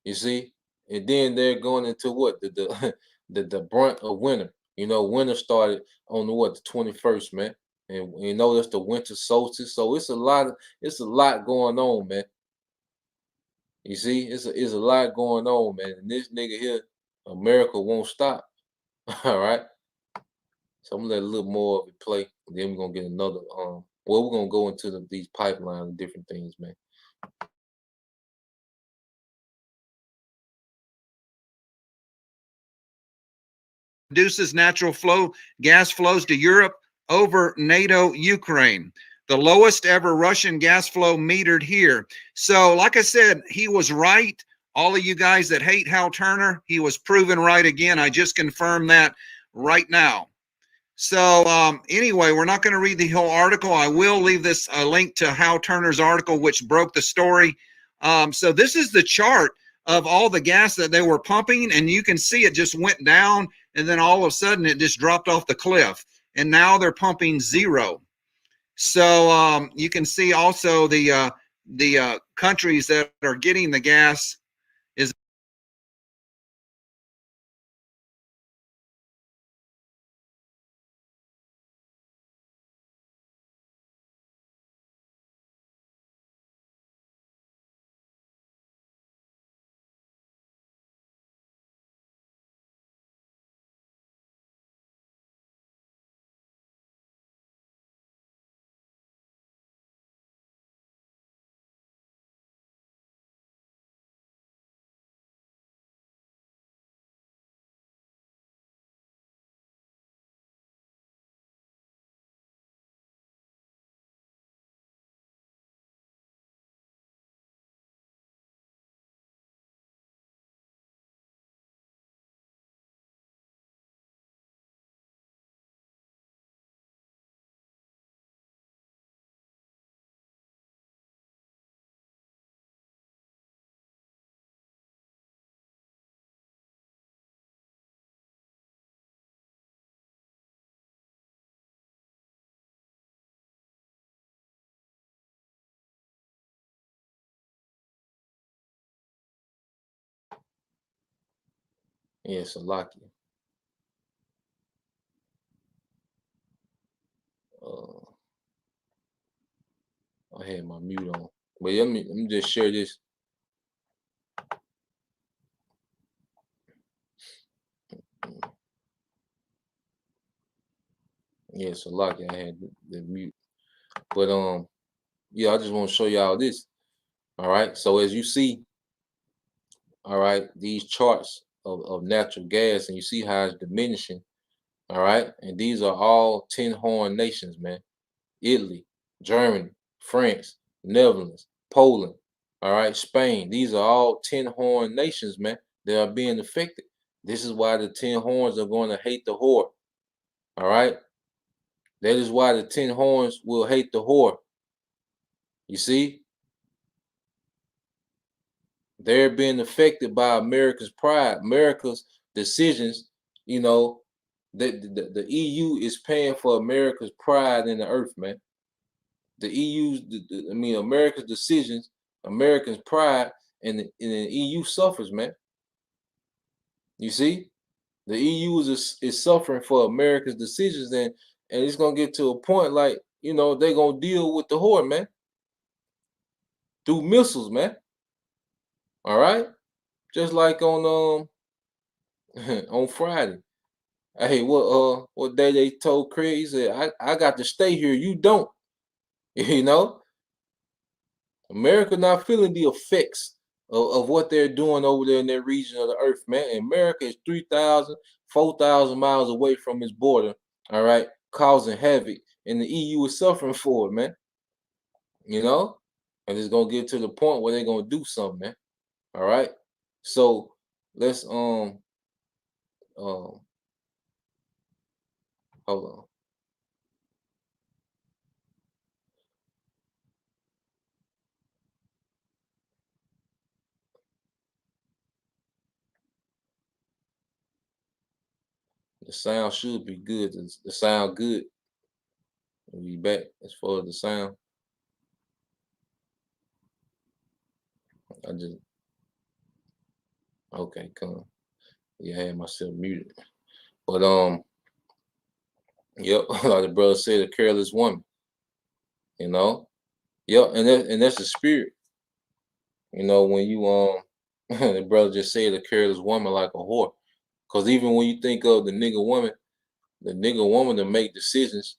You see, and then they're going into what the the brunt of winter. You know, winter started on the what, the 21st, man. And you know that's the winter solstice. So it's a lot going on, man. You see, it's a lot going on, man. And this nigga here, America won't stop. All right. So I'm gonna let a little more of it play. Then we're gonna get another well, we're gonna go into these pipelines and different things, man. Reduces natural gas flows to Europe over NATO Ukraine. The lowest ever Russian gas flow metered here. So, like I said, he was right. All of you guys that hate Hal Turner, he was proven right again. I just confirmed that right now. So anyway, we're not going to read the whole article. I will leave this link to Hal Turner's article, which broke the story. So this is the chart of all the gas that they were pumping, and you can see it just went down, and then all of a sudden it just dropped off the cliff, and now they're pumping zero. So you can see also the countries that are getting the gas is Yes, Salakia. I had my mute on. But let me just share this. Yeah, Salakia, I had the mute. But yeah, I just want to show y'all this. All right. So as you see, all right, these charts of natural gas, and you see how it's diminishing. All right. And these are all 10 horn nations, man. Italy, Germany, France, Netherlands, Poland, all right, Spain. These are all 10 horn nations, man. They are being affected. This is why the 10 horns are going to hate the whore. All right. That is why the 10 horns will hate the whore. You see, they're being affected by America's pride, America's decisions. You know, the EU is paying for America's pride in the earth, man. The EU's, America's decisions, Americans' pride, and the EU suffers, man. You see, the EU is suffering for America's decisions, and it's gonna get to a point like, they're gonna deal with the whore, man, through missiles, man. All right, just like on on Friday. Hey, what day they told Craig? He said, I got to stay here. You don't. You know, America not feeling the effects of what they're doing over there in their region of the earth, man. And America is 3,000, 4,000 miles away from its border, all right, causing havoc. And the EU is suffering for it, man. You know? And it's gonna get to the point where they're gonna do something, man. All right. So let's hold on. The sound should be good. The sound good. We'll be back as far as the sound. I just okay, come. Yeah, I had myself muted. But yep, like the brother said, a careless woman. You know? Yep, and that's the spirit. When you the brother just said a careless woman like a whore. Cause even when you think of the nigga woman to make decisions,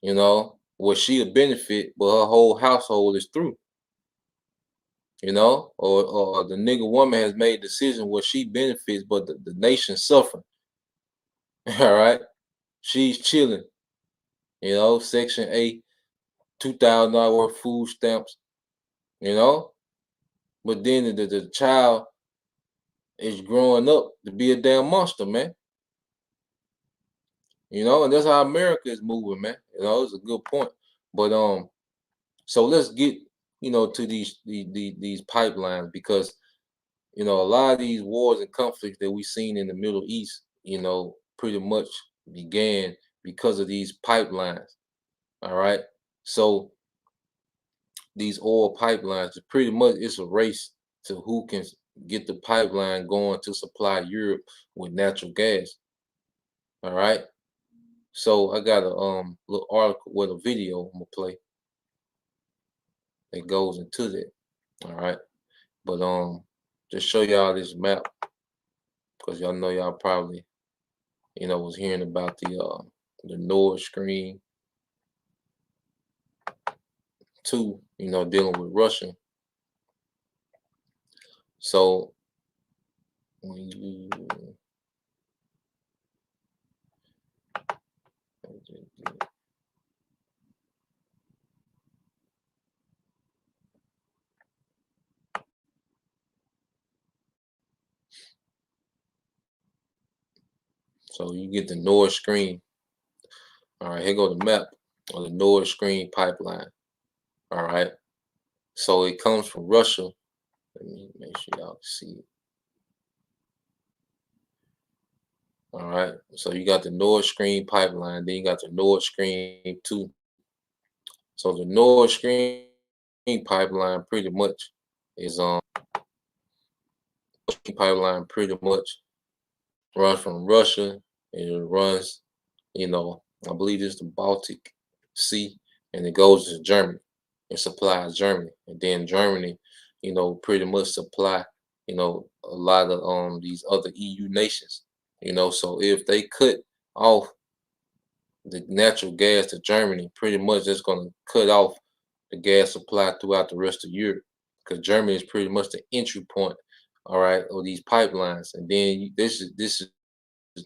where she a benefit, but her whole household is through. Or the nigga woman has made decisions where she benefits, but the nation suffering. All right. She's chilling, Section 8, $2,000 worth of food stamps, But then the child is growing up to be a damn monster, man. And that's how America is moving, man. It's a good point. But so let's get, to these pipelines, because a lot of these wars and conflicts that we've seen in the Middle East, pretty much began because of these pipelines. All right. So these oil pipelines, pretty much it's a race to who can get the pipeline going to supply Europe with natural gas. All right. So I got a little article with a video I'm gonna play that goes into that. All right. But just show y'all this map, because y'all know y'all probably was hearing about the Nord Stream 2, dealing with Russia. So when you get the Nord Stream. All right, here go the map of the Nord Stream pipeline. All right. So it comes from Russia. Let me make sure y'all can see it. All right. So you got the Nord Stream pipeline, then you got the Nord Stream 2. So the Nord Stream pipeline pretty much is pipeline pretty much runs from Russia, and it runs, I believe it's the Baltic Sea, and it goes to Germany. It supplies Germany, and then Germany, pretty much supply, a lot of these other EU nations. So if they cut off the natural gas to Germany, pretty much that's going to cut off the gas supply throughout the rest of Europe, because Germany is pretty much the entry point, all right, of these pipelines. And then this is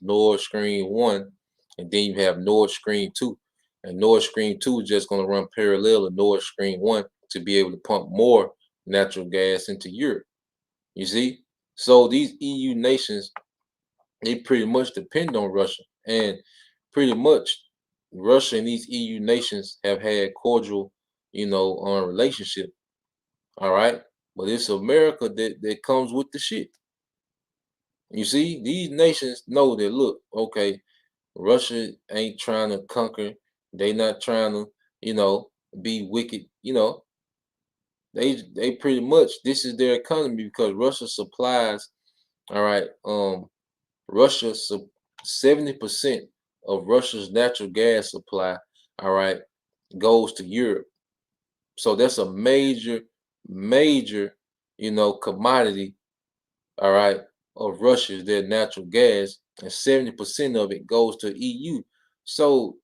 Nord Stream 1, and then you have Nord Stream 2. And Nord Stream 2 is just going to run parallel to Nord Stream 1 to be able to pump more natural gas into Europe. You see? So these EU nations, they pretty much depend on Russia. And pretty much Russia and these EU nations have had cordial, relationship. All right. But it's America that comes with the shit. You see, these nations know that, look, okay, Russia ain't trying to conquer. They not trying to, be wicked. They pretty much, this is their economy, because Russia supplies, all right, Russia 70% of Russia's natural gas supply, all right, goes to Europe. So that's a major, commodity, all right, of Russia's their natural gas, and 70% of it goes to EU. So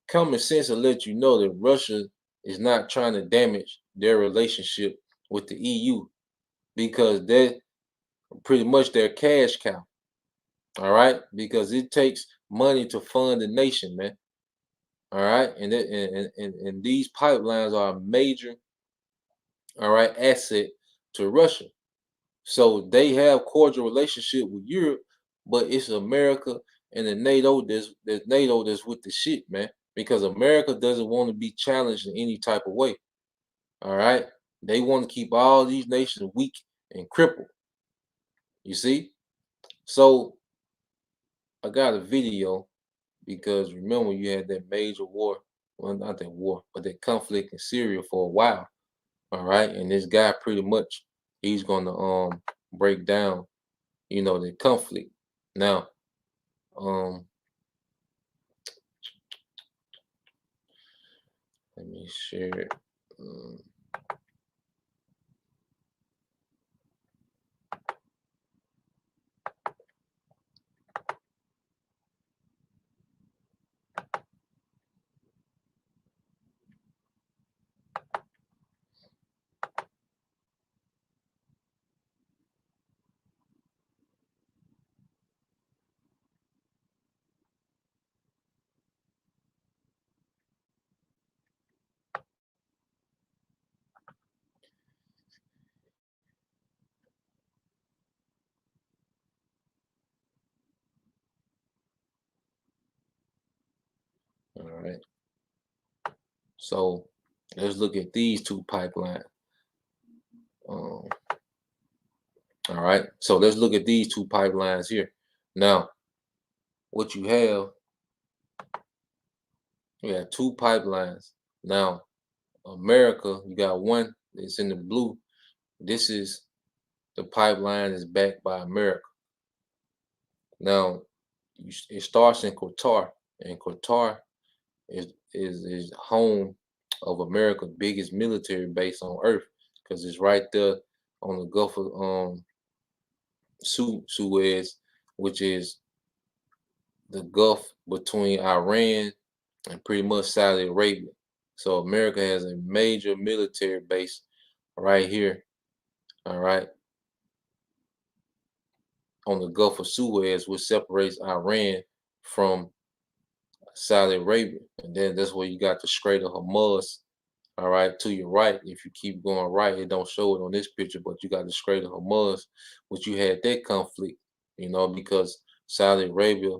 common sense will let you know that Russia is not trying to damage their relationship with the EU, because they're pretty much their cash cow. All right, because it takes money to fund the nation, man. All right, and these pipelines are a major, all right, asset to Russia. So they have cordial relationship with Europe, but it's America and the NATO that's with the shit, man. Because America doesn't want to be challenged in any type of way. All right, they want to keep all these nations weak and crippled. You see, so I got a video, because remember you had that major war, well, not that war, but that conflict in Syria for a while. All right, and this guy pretty much, he's gonna break down, the conflict. Now, um, let me share it. Um, all right, so let's look at these two pipelines. Um, all right, so let's look at these two pipelines here. Now, what you have two pipelines. Now, America, you got one that's in the blue. This is the pipeline is backed by America. Now, it starts in Qatar, and Qatar is home of America's biggest military base on earth, because it's right there on the Gulf of Suez, which is the Gulf between Iran and pretty much Saudi Arabia. So America has a major military base right here, all right, on the Gulf of Suez, which separates Iran from Saudi Arabia. And then that's where you got the Strait of Hormuz, all right, to your right. If you keep going right, it don't show it on this picture, but you got the Strait of Hormuz, which you had that conflict, because Saudi Arabia,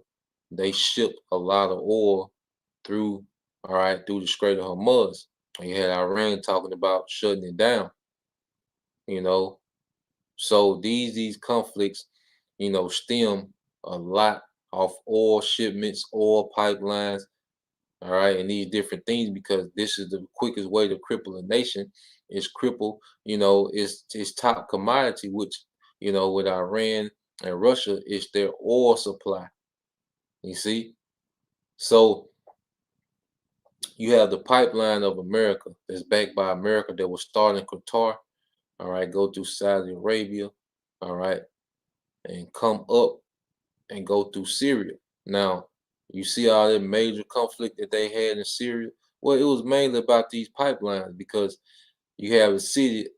they shipped a lot of oil through, all right, through the Strait of Hormuz. And you had Iran talking about shutting it down, you know. So these conflicts, stem a lot off oil shipments, oil pipelines, all right, and these different things, because this is the quickest way to cripple a nation, is cripple, its top commodity, which, with Iran and Russia is their oil supply. You see? So you have the pipeline of America that's backed by America that will start in Qatar, all right, go through Saudi Arabia, all right, and come up and go through Syria. Now, you see all that major conflict that they had in Syria? Well, it was mainly about these pipelines because you have a city,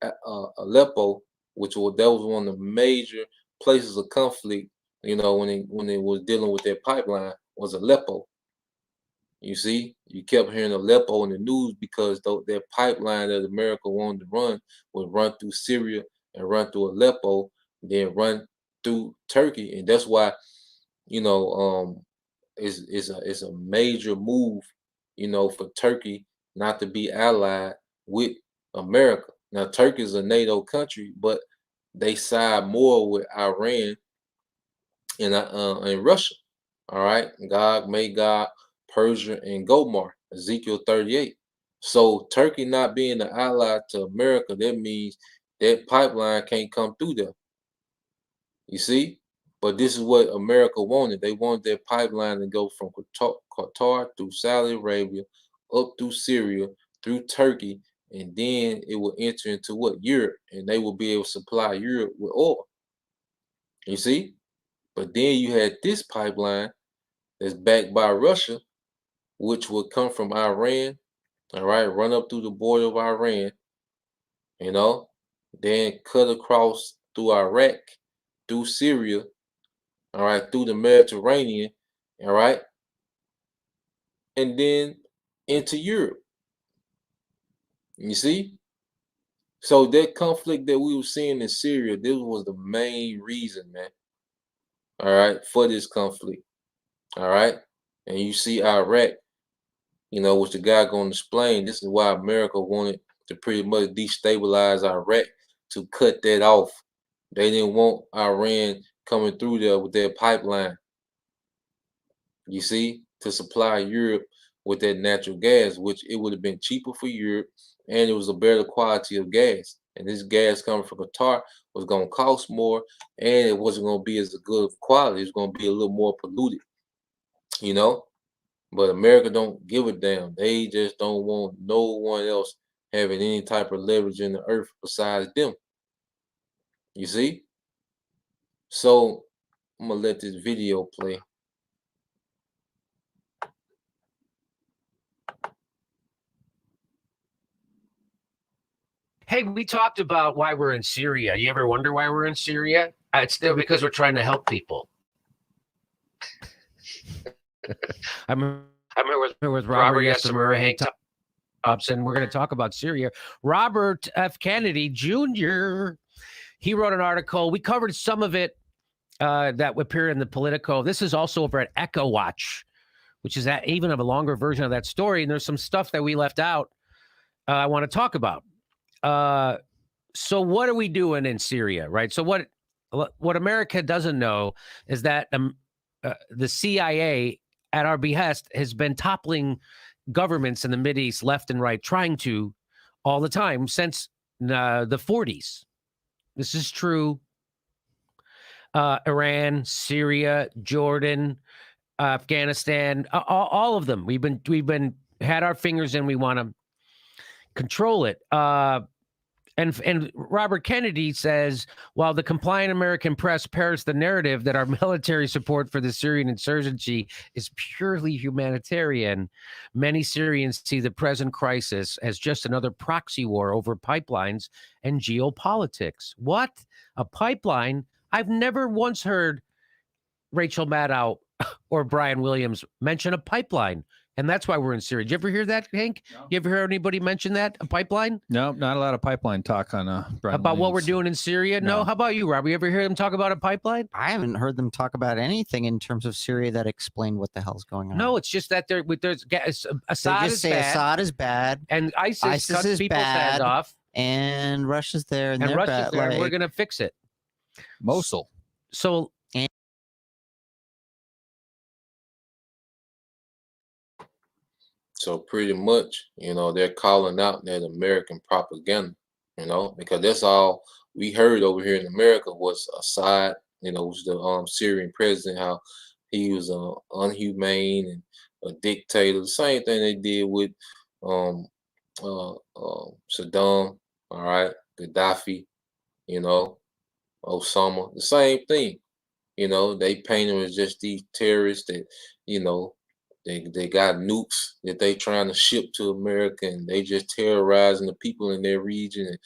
Aleppo, that was one of the major places of conflict. You know, when it was dealing with their pipeline, was Aleppo. You see, you kept hearing Aleppo in the news because that pipeline that America wanted to run would run through Syria and run through Aleppo, then run through Turkey, and that's why, you know, it's a major move, you know, for Turkey not to be allied with America. Now, Turkey is a NATO country, but they side more with Iran and Russia. All right, Gog, Magog, Persia, and Gomar, Ezekiel 38. So Turkey not being an ally to America, that means that pipeline can't come through there. You see? But this is what America wanted. They wanted their pipeline to go from Qatar through Saudi Arabia, up through Syria, through Turkey, and then it will enter into what? Europe, and they will be able to supply Europe with oil. You see? But then you had this pipeline that's backed by Russia, which would come from Iran, all right, run up through the border of Iran, you know, then cut across through Iraq, through Syria, all right, through the Mediterranean, all right, and then into Europe. You see? So that conflict that we were seeing in Syria, this was the main reason, man, all right, for this conflict, all right? And you see Iraq, you know, which the guy going to explain, this is why America wanted to pretty much destabilize Iraq, to cut that off. They didn't want Iran coming through there with their pipeline, you see, to supply Europe with that natural gas, which it would have been cheaper for Europe, and it was a better quality of gas. And this gas coming from Qatar was going to cost more, and it wasn't going to be as good of quality. It's going to be a little more polluted, you know. But America don't give a damn. They just don't want no one else having any type of leverage in the earth besides them. You see? So I'm gonna let this video play. Hey, we talked about why we're in Syria. You ever wonder why we're in Syria? It's still because we're trying to help people. I'm here with Robert Yesamura, Hank Thompson. We're going to talk about Syria. Robert F. Kennedy Jr., he wrote an article. We covered some of it that appeared in the Politico. This is also over at Echo Watch, which is even of a longer version of that story. And there's some stuff that we left out I want to talk about. So what are we doing in Syria, right? So what America doesn't know is that the CIA, at our behest, has been toppling governments in the Mideast left and right, trying to all the time since the 40s. This is true. Iran, Syria, Jordan, Afghanistan, all of them. We've been had our fingers in. We want to control it. And Robert Kennedy says, while the compliant American press parrots the narrative that our military support for the Syrian insurgency is purely humanitarian, many Syrians see the present crisis as just another proxy war over pipelines and geopolitics. What? A pipeline? I've never once heard Rachel Maddow or Brian Williams mention a pipeline. And that's why we're in Syria. Did you ever hear that, Hank? No. You ever hear anybody mention that, a pipeline? No, not a lot of pipeline talk on Brian about Williams. What we're doing in Syria? No. How about you, Robert? You ever hear them talk about a pipeline? I haven't heard them talk about anything in terms of Syria that explained what the hell's going on. No, it's just that there's Assad they just say bad, Assad is bad, and ISIS cuts is people's bad, heads off, and Russia's there, and they're Russia's bad. there, Like, and we're gonna fix it. Mosul. So. So pretty much, you know, they're calling out that American propaganda, you know, because that's all we heard over here in America was Assad, was the Syrian president, how he was unhumane and a dictator. The same thing they did with um, Saddam, all right, Gaddafi, you know, Osama, the same thing. They paint them as just these terrorists that, you know, they got nukes that they trying to ship to America, and they just terrorizing the people in their region, and,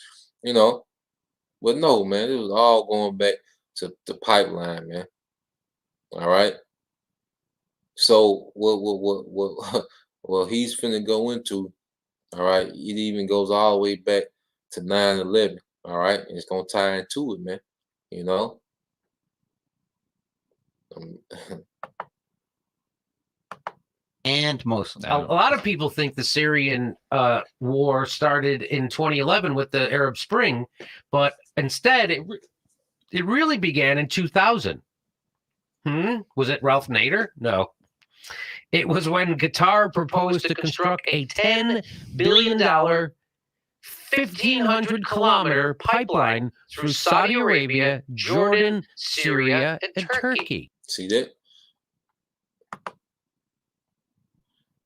you know. But no, man, it was all going back to the pipeline, man. All right. So what well he's finna go into, all right, it even goes all the way back to 9/11. All right. And it's gonna tie into it, man. You know? Um, And Mosul. A lot of people think the Syrian war started in 2011 with the Arab Spring, but instead it really began in 2000. Was it Ralph Nader? No. It was when Qatar proposed to construct a $10 billion, 1,500-kilometer pipeline through Saudi Arabia, Jordan, Syria, and Turkey. See that?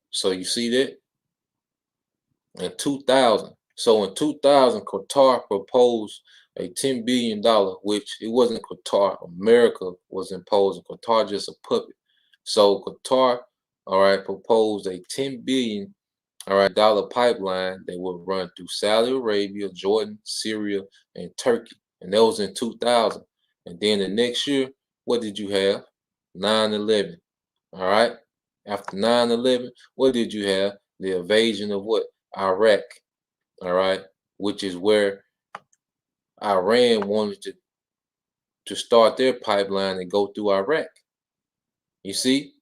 So you see that? In 2000. So in 2000, Qatar proposed a $10 billion, which it wasn't Qatar. America was imposing. Qatar just a puppet. So Qatar, all right, proposed a $10 billion, all right, dollar pipeline that would run through Saudi Arabia, Jordan, Syria, and Turkey. And that was in 2000. And then the next year, what did you have? 9/11. All right. After 9/11, what did you have? The invasion of what? Iraq. All right. Which is where Iran wanted to start their pipeline and go through Iraq. You see?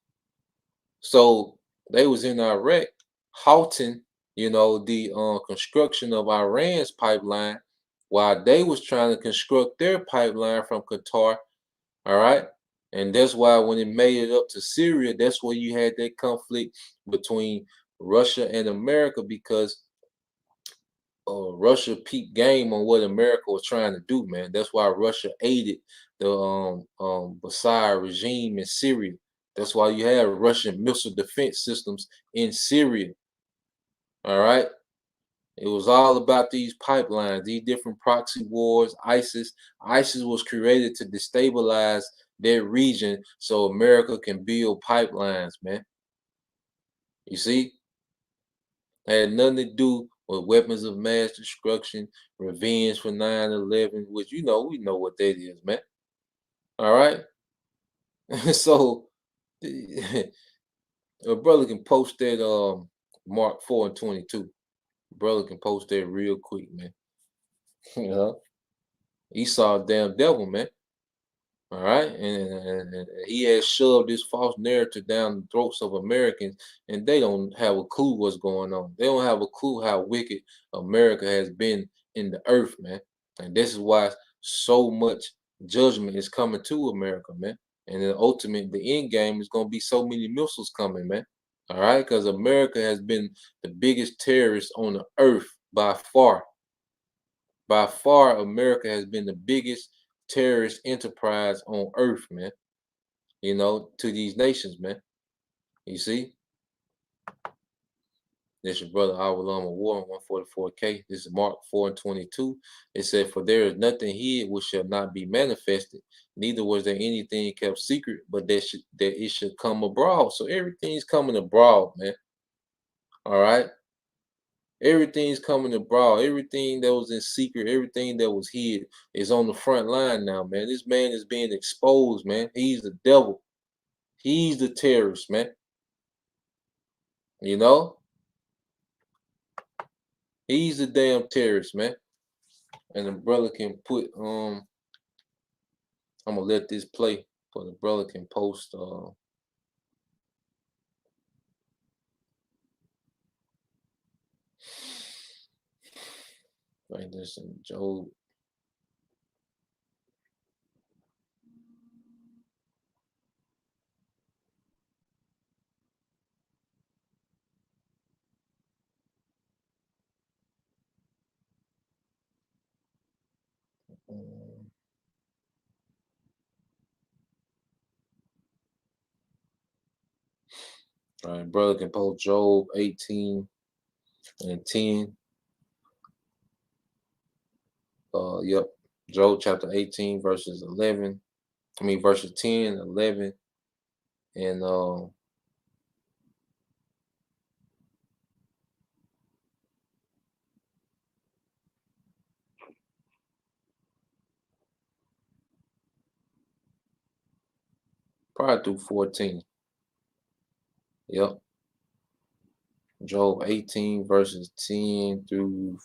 So they was in Iraq halting, the construction of Iran's pipeline while they was trying to construct their pipeline from Qatar. All right. And that's why when it made it up to Syria, that's where you had that conflict between Russia and America, because Russia peeped game on what America was trying to do, man. That's why Russia aided the Bashar regime in Syria. That's why you have Russian missile defense systems in Syria. All right. It was all about these pipelines, these different proxy wars, ISIS. ISIS was created to destabilize their region so America can build pipelines, man. You see? It had nothing to do with weapons of mass destruction, revenge for 9/11, which we know what that is, man. All right? So a brother can post that Mark 4:22. Brother can post that real quick, man. You know? Esau a damn devil, man. All right, and he has shoved this false narrative down the throats of Americans, and they don't have a clue what's going on. They don't have a clue how wicked America has been in the earth, man. And this is why so much judgment is coming to America, man. And then ultimately, the end game is going to be so many missiles coming, man. All right, because America has been the biggest terrorist on the earth by far. By far, America has been the biggest terrorist enterprise on earth, man. To these nations, man. You see? This your brother Awalam War 144K. This is Mark 4:22. It said, "For there is nothing hid which shall not be manifested, neither was there anything kept secret, but that it should come abroad." So everything's coming abroad, man. All right. Everything's coming abroad. Everything that was in secret, everything that was hid is on the front line now, man. This man is being exposed, man. He's the devil. He's the terrorist, man. You know? He's the damn terrorist, man. And the brother can put I'm gonna let this play, but the brother can post like this in Job. All right, brother can post Job 18 and 10. Yep. Job chapter 18, verses 11. Verses 10, 11, and probably through 14. Yep. Job 18, verses 10 through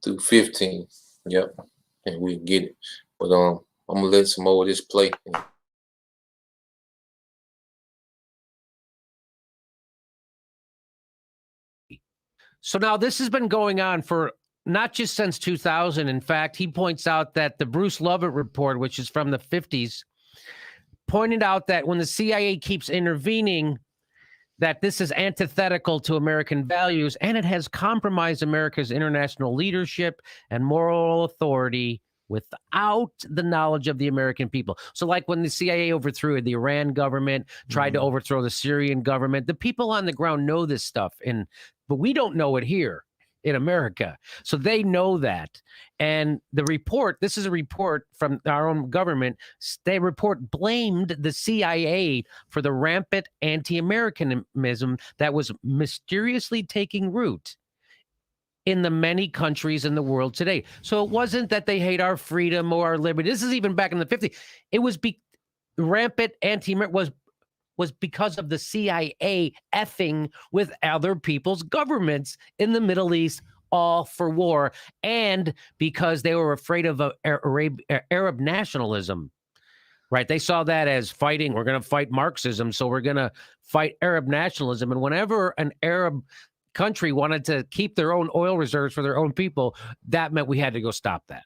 15. Yep. And we can get it. But I'm gonna let some more of this play. So now this has been going on for not just since 2000. In fact, he points out that the Bruce Lovett report, which is from the 50s, pointed out that when the CIA keeps intervening, that this is antithetical to American values, and it has compromised America's international leadership and moral authority without the knowledge of the American people. So like when the CIA overthrew the Iran government, tried to overthrow the Syrian government, the people on the ground know this stuff, but we don't know it here in America. So they know that. And the report, this is a report from our own government, they report blamed the CIA for the rampant anti-Americanism that was mysteriously taking root in the many countries in the world today. So it wasn't that they hate our freedom or our liberty. This is even back in the 50s. It was rampant anti-American was because of the CIA effing with other people's governments in the Middle East, all for war, and because they were afraid of Arab nationalism, right? They saw that as fighting. We're going to fight Marxism, so we're going to fight Arab nationalism. And whenever an Arab country wanted to keep their own oil reserves for their own people, that meant we had to go stop that,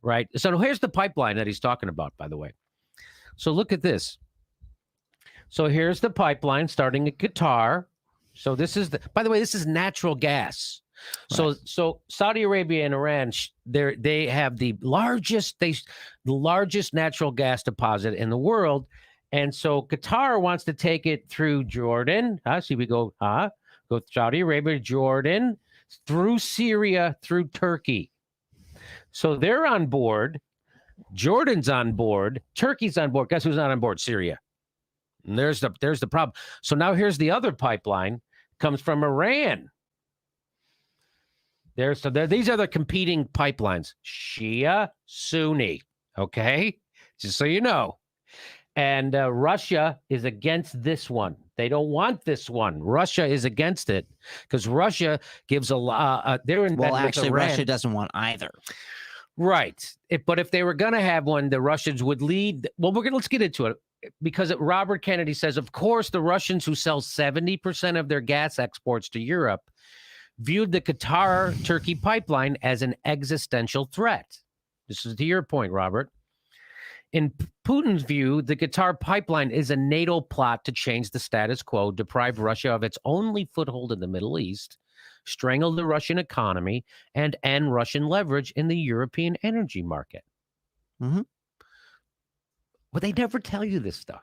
right? So here's the pipeline that he's talking about, by the way. So look at this. So here's the pipeline starting at Qatar. So this is by the way, this is natural gas. Right. So Saudi Arabia and Iran, they have the largest natural gas deposit in the world. And so Qatar wants to take it through Jordan. See, we go Saudi Arabia, Jordan, through Syria, through Turkey. So they're on board. Jordan's on board. Turkey's on board. Guess who's not on board? Syria. And there's the problem. So now here's the other pipeline, comes from Iran. These are the competing pipelines, Shia, Sunni, okay? Just so you know. And Russia is against this one. They don't want this one. Russia is against it because Russia gives a lot. Well, actually, Russia doesn't want either. Right. But if they were going to have one, the Russians would lead. Well, let's get into it. Because Robert Kennedy says, of course, the Russians who sell 70% of their gas exports to Europe viewed the Qatar-Turkey pipeline as an existential threat. This is to your point, Robert. In Putin's view, the Qatar pipeline is a NATO plot to change the status quo, deprive Russia of its only foothold in the Middle East, strangle the Russian economy, and end Russian leverage in the European energy market. Mm-hmm. But they never tell you this stuff.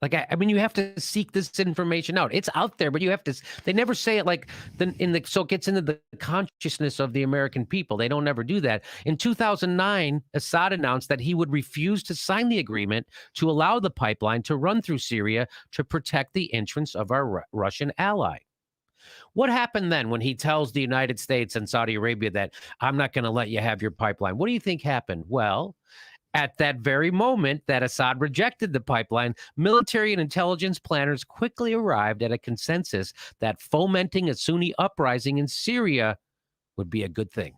Like, I mean, you have to seek this information out. It's out there, but you have to, they never say it like so it gets into the consciousness of the American people. They don't ever do that. In 2009, Assad announced that he would refuse to sign the agreement to allow the pipeline to run through Syria to protect the interests of our Russian ally. What happened then when he tells the United States and Saudi Arabia that I'm not going to let you have your pipeline? What do you think happened? Well, at that very moment that Assad rejected the pipeline, military and intelligence planners quickly arrived at a consensus that fomenting a Sunni uprising in Syria would be a good thing.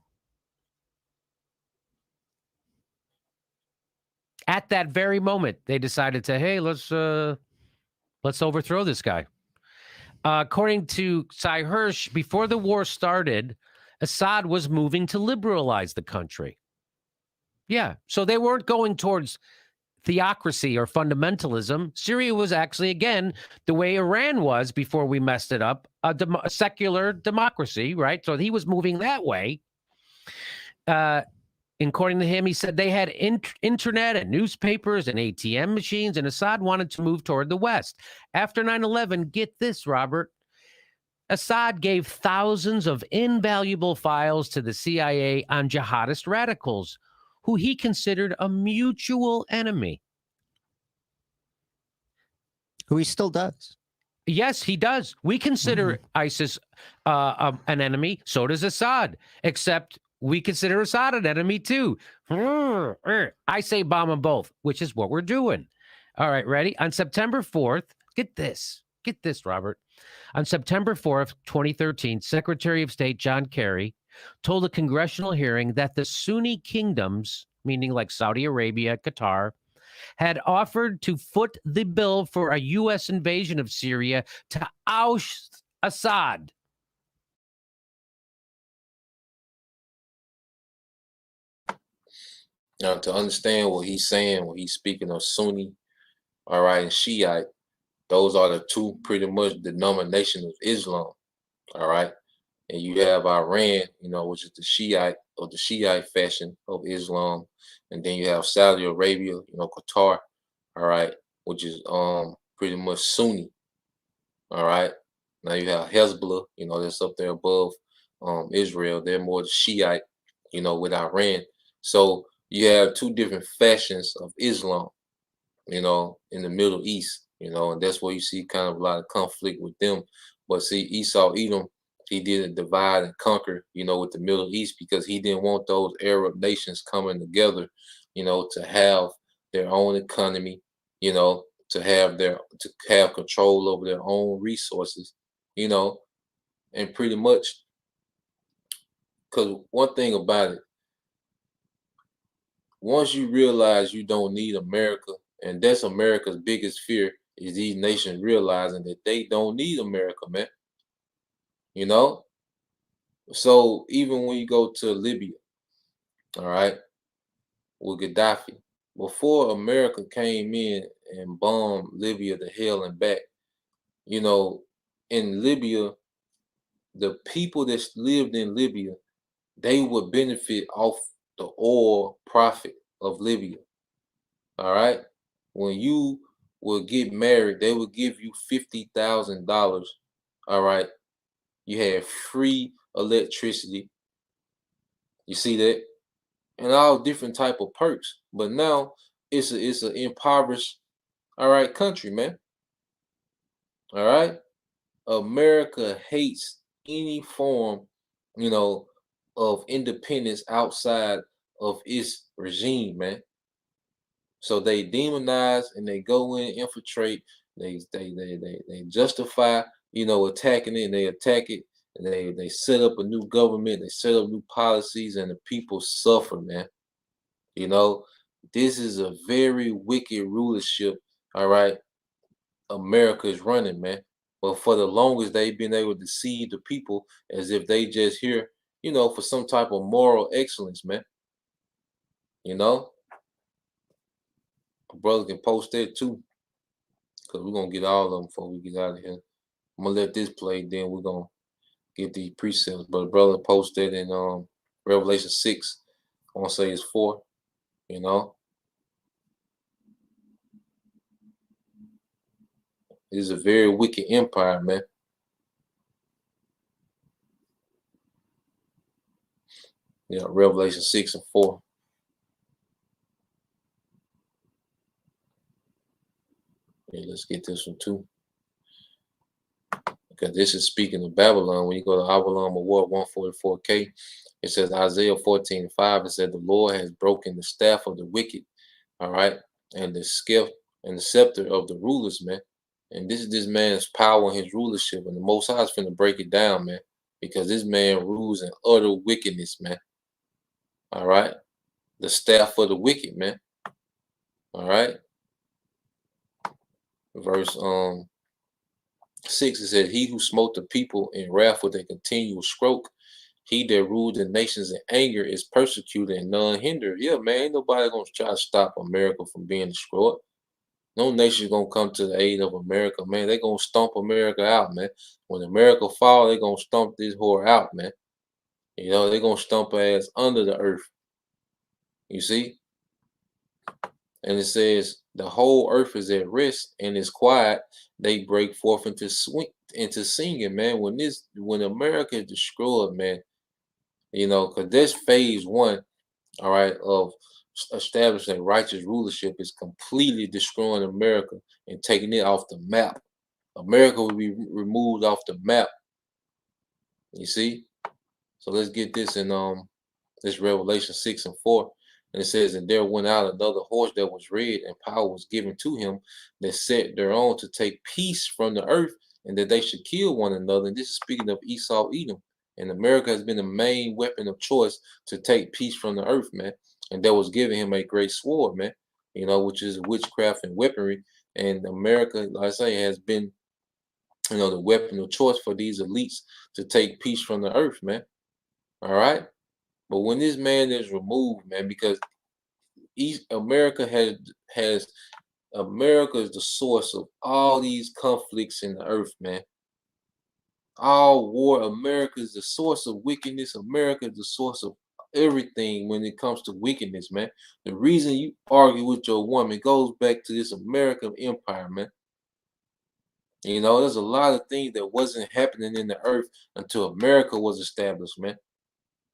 At that very moment, they decided to, hey, let's overthrow this guy. According to Cy Hirsch, before the war started, Assad was moving to liberalize the country. Yeah, so they weren't going towards theocracy or fundamentalism. Syria was actually, again, the way Iran was before we messed it up, a secular democracy, right? So he was moving that way. According to him, he said they had internet and newspapers and ATM machines, and Assad wanted to move toward the West. After 9/11, get this, Robert, Assad gave thousands of invaluable files to the CIA on jihadist radicals, who he considered a mutual enemy. Who he still does. Yes, he does. We consider ISIS an enemy. So does Assad, except we consider Assad an enemy too. I say bomb them both, which is what we're doing. All right, ready? On September 4th, get this, Robert. On September 4th, 2013, Secretary of State John Kerry told a congressional hearing that the Sunni kingdoms, meaning like Saudi Arabia, Qatar, had offered to foot the bill for a U.S. invasion of Syria to oust Assad. Now, to understand what he's saying, when he's speaking of Sunni, all right, and Shiite, those are the two pretty much denominations of Islam, all right? And you have Iran, you know, which is the Shiite or the Shiite faction of Islam. And then you have Saudi Arabia, you know, Qatar, all right, which is pretty much Sunni, all right? Now you have Hezbollah, you know, that's up there above Israel. They're more the Shiite, you know, with Iran. So you have two different factions of Islam, you know, in the Middle East, you know, and that's where you see kind of a lot of conflict with them. But see, Esau, Edom, he didn't divide and conquer, you know, with the Middle East because he didn't want those Arab nations coming together, you know, to have their own economy, you know, to have control over their own resources, you know, and pretty much, because one thing about it, once you realize you don't need America, and that's America's biggest fear, is these nations realizing that they don't need America, man. You know? So even when you go to Libya, all right, with Gaddafi, before America came in and bombed Libya to hell and back, you know, in Libya, the people that lived in Libya, they would benefit off the oil profit of Libya. All right. When you would get married, they would give you $50,000. All right. You had free electricity. You see that? And all different type of perks. But now it's an impoverished, all right, country, man. All right. America hates any form, you know, of independence outside of its regime, man. So they demonize and they go in, infiltrate, they justify, you know, attacking it, and they attack it, and they set up a new government, they set up new policies, and the people suffer, man. You know, this is a very wicked rulership, all right. America is running, man. But for the longest, they've been able to deceive the people as if they just here, you know, for some type of moral excellence, man. You know, brother can post that too, because we're gonna get all of them before we get out of here. I'm gonna let this play, then we're gonna get these precepts. But brother posted in Revelation 6, I wanna say it's 4, you know. It is a very wicked empire, man. Yeah, Revelation 6 and 4. Yeah, let's get this one too. Because this is speaking of Babylon. When you go to Babylon Award 144K, it says Isaiah 14:5. It said the Lord has broken the staff of the wicked, all right, and the scepter of the rulers, man. And this is this man's power and his rulership. And the Most High is finna break it down, man, because this man rules in utter wickedness, man. All right, the staff of the wicked, man. All right. Verse 6, it said, he who smote the people in wrath with a continual stroke, he that ruled the nations in anger is persecuted and none hindered. Yeah, man, ain't nobody gonna try to stop America from being destroyed. No nation's gonna come to the aid of America, man. They gonna stomp America out, man. When America fall, they gonna stomp this whore out, man. You know, they gonna stomp her ass under the earth. You see? And it says the whole earth is at rest and is quiet. They break forth into singing, man. When America is destroyed, man, you know, because this phase one, all right, of establishing righteous rulership is completely destroying America and taking it off the map. America will be removed off the map. You see? So let's get this in this Revelation 6:4. And it says, and there went out another horse that was red, and power was given to him that sat thereon to take peace from the earth, and that they should kill one another. And this is speaking of Esau, Edom. And America has been the main weapon of choice to take peace from the earth, man. And that was giving him a great sword, man, you know, which is witchcraft and weaponry. And America, like I say, has been, you know, the weapon of choice for these elites to take peace from the earth, man. All right. But when this man is removed, man, because America has America is the source of all these conflicts in the earth, man. All war, America is the source of wickedness. America is the source of everything when it comes to wickedness, man. The reason you argue with your woman goes back to this American empire, man. You know, there's a lot of things that wasn't happening in the earth until America was established, man.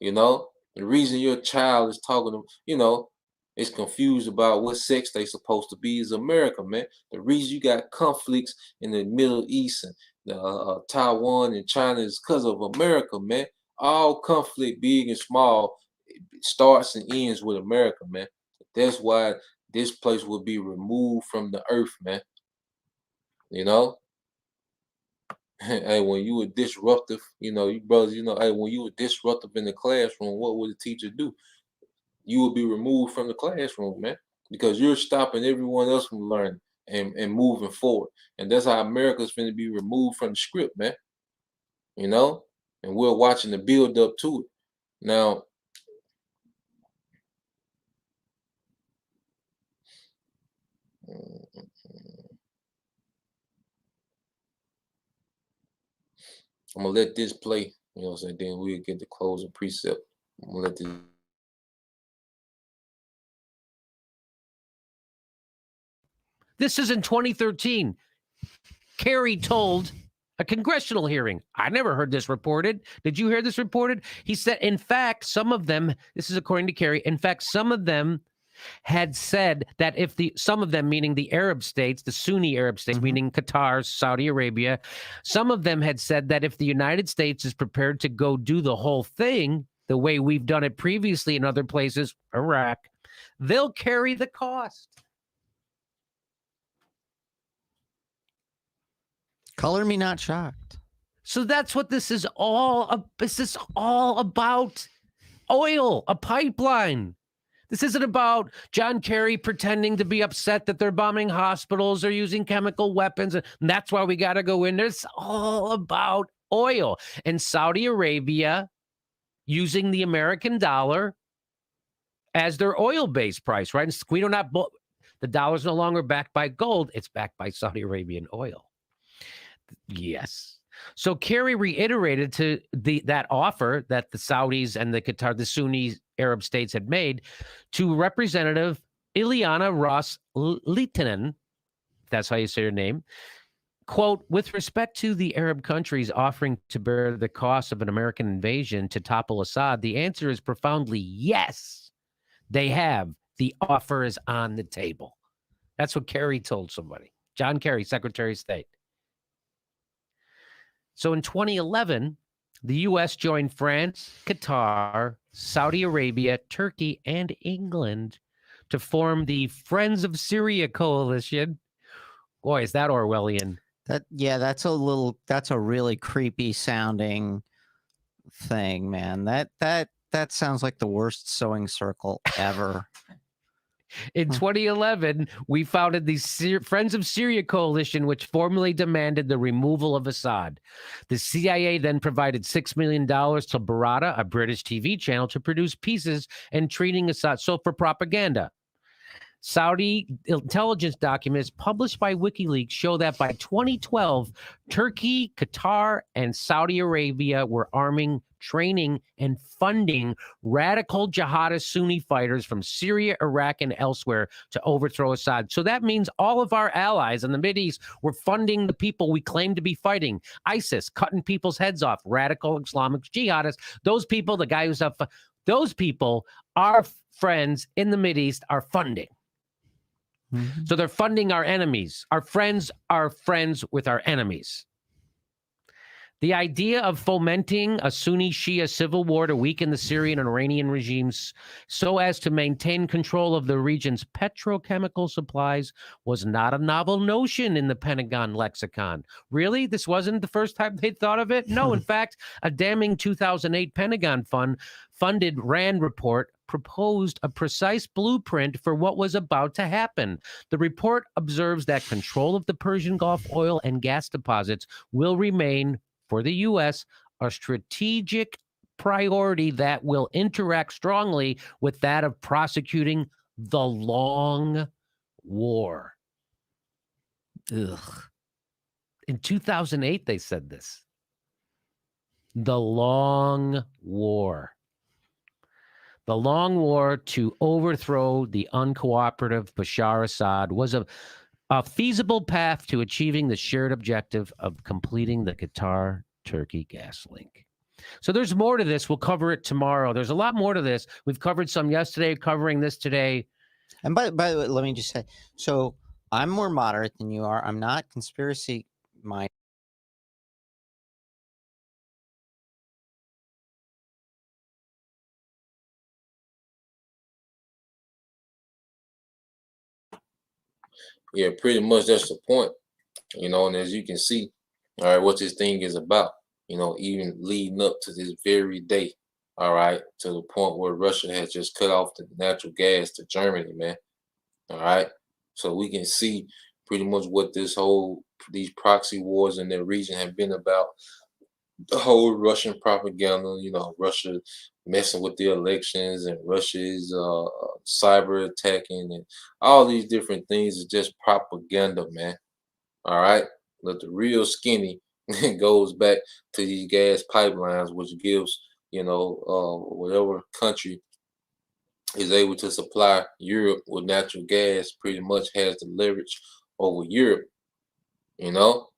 You know, the reason your child is talking to, you know, is confused about what sex they supposed to be is America, man. The reason you got conflicts in the Middle East and Taiwan and China is because of America, man. All conflict, big and small, starts and ends with America, man. That's why this place will be removed from the earth, man. You know? Hey, when you were disruptive, you know, you brothers, you know, hey, when you were disruptive in the classroom, what would the teacher do? You would be removed from the classroom, man, because you're stopping everyone else from learning and moving forward. And that's how America's going to be removed from the script, man. You know, and we're watching the build up to it. Now, I'm gonna let this play, you know what I'm saying? Then we'll get the closing precept. I'm gonna let this. This is in 2013. Kerry told a congressional hearing. I never heard this reported. Did you hear this reported? He said, in fact, some of them, this is according to Kerry, in fact, some of them had said that if some of them, meaning the Arab states, the Sunni Arab states, meaning Qatar, Saudi Arabia, some of them had said that if the United States is prepared to go do the whole thing, the way we've done it previously in other places, Iraq, they'll carry the cost. Color me not shocked. So that's what this is all. This is all about oil, a pipeline. This isn't about John Kerry pretending to be upset that they're bombing hospitals or using chemical weapons. And that's why we got to go in there. It's all about oil. And Saudi Arabia using the American dollar as their oil-based price, right? And we don't have the dollar's no longer backed by gold. It's backed by Saudi Arabian oil. Yes. So Kerry reiterated to that offer that the Saudis and the Sunni Arab states had made to Representative Ileana Ros-Lehtinen, that's how you say her name, quote, with respect to the Arab countries offering to bear the cost of an American invasion to topple Assad, the answer is profoundly yes, they have. The offer is on the table. That's what Kerry told somebody. John Kerry, Secretary of State. So in 2011, the U.S. joined France, Qatar, Saudi Arabia, Turkey, and England to form the Friends of Syria coalition. Boy, is that Orwellian. That's a really creepy sounding thing, man. That sounds like the worst sewing circle ever. In 2011, we founded the Friends of Syria coalition, which formally demanded the removal of Assad. The CIA then provided $6 million to Barata, a British TV channel, to produce pieces and treating Assad. So for propaganda. Saudi intelligence documents published by WikiLeaks show that by 2012, Turkey, Qatar, and Saudi Arabia were arming training, and funding radical jihadist Sunni fighters from Syria, Iraq, and elsewhere to overthrow Assad. So that means all of our allies in the Mideast were funding the people we claim to be fighting. ISIS, cutting people's heads off, radical Islamic jihadists. Those people, the guy who's up, those people, our friends in the Mideast are funding. Mhm. So they're funding our enemies. Our friends are friends with our enemies. The idea of fomenting a Sunni-Shia civil war to weaken the Syrian and Iranian regimes so as to maintain control of the region's petrochemical supplies was not a novel notion in the Pentagon lexicon. Really? This wasn't the first time they thought of it? No, in fact, a damning 2008 Pentagon funded RAND report proposed a precise blueprint for what was about to happen. The report observes that control of the Persian Gulf oil and gas deposits will remain, for the U.S., a strategic priority that will interact strongly with that of prosecuting the long war. Ugh. In 2008, they said this. The long war. The long war to overthrow the uncooperative Bashar Assad was a feasible path to achieving the shared objective of completing the Qatar-Turkey gas link. So there's more to this. We'll cover it tomorrow. There's a lot more to this. We've covered some yesterday, covering this today. And by the way, let me just say, so I'm more moderate than you are. I'm not conspiracy minded. Yeah, pretty much that's the point. And as you can see, all right, what this thing is about, even leading up to this very day, all right, to the point where Russia has just cut off the natural gas to Germany, man. All right. So we can see pretty much what these proxy wars in their region have been about. The whole Russian propaganda, Russia messing with the elections, and Russia is cyber attacking, and all these different things is just propaganda, man. All right. But the real skinny goes back to these gas pipelines, which gives, whatever country is able to supply Europe with natural gas pretty much has the leverage over Europe, you know?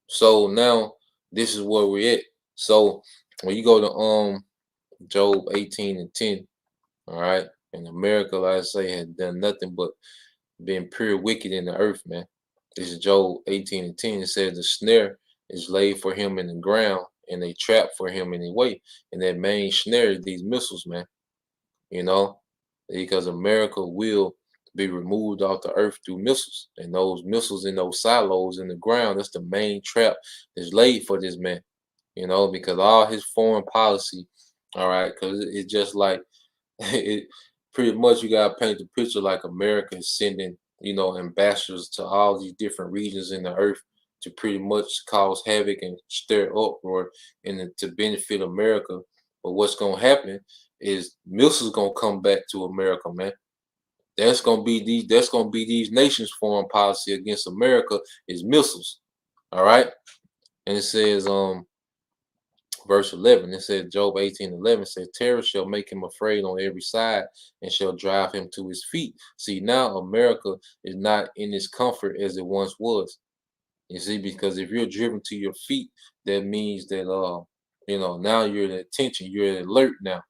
So now this is where we're at. So when you go to Job 18 and 10, all right, and America, like I say, has done nothing but been pure wicked in the earth, man. This is Job 18 and 10. It says the snare is laid for him in the ground and a trap for him in the way. And that main snare is these missiles, man. Because America will be removed off the earth through missiles. And those missiles in those silos in the ground, that's the main trap that's laid for this man, because all his foreign policy, all right, because it's just like, it pretty much you got to paint the picture like America is sending, ambassadors to all these different regions in the earth to pretty much cause havoc and stir uproar and to benefit America. But what's going to happen is missiles going to come back to America, man. That's going to be these nations' foreign policy against America is missiles. All right. And it says, verse 11, it says, Job 18:11 says, terror shall make him afraid on every side and shall drive him to his feet. See, now America is not in its comfort as it once was. You see, because if you're driven to your feet, that means that now you're at attention, you're at alert now,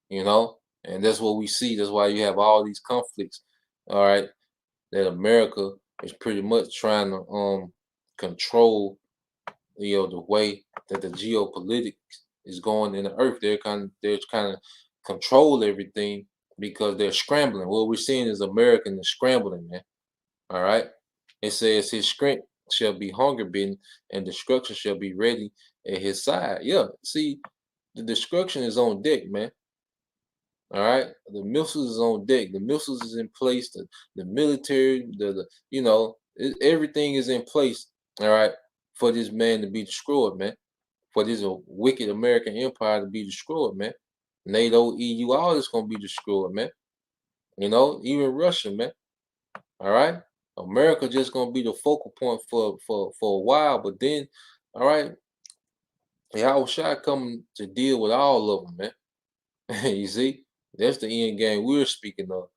and that's what we see. That's why you have all these conflicts, all right, that America is pretty much trying to control, the way that the geopolitics is going in the earth. They're kind of control everything because they're scrambling. What we're seeing is American is scrambling, man. All right. It says his strength shall be hunger bitten and destruction shall be ready at his side. Yeah. See, the destruction is on deck, man. All right. The missiles is on deck. The missiles is in place. The military, everything is in place. All right. For this man to be destroyed, man. For this wicked American empire to be destroyed, man. NATO, EU, all this gonna be destroyed, man. Even Russia, man. All right. America just gonna be the focal point for a while, but then, all right, Yahushua coming to deal with all of them, man. You see, that's the end game we're speaking of.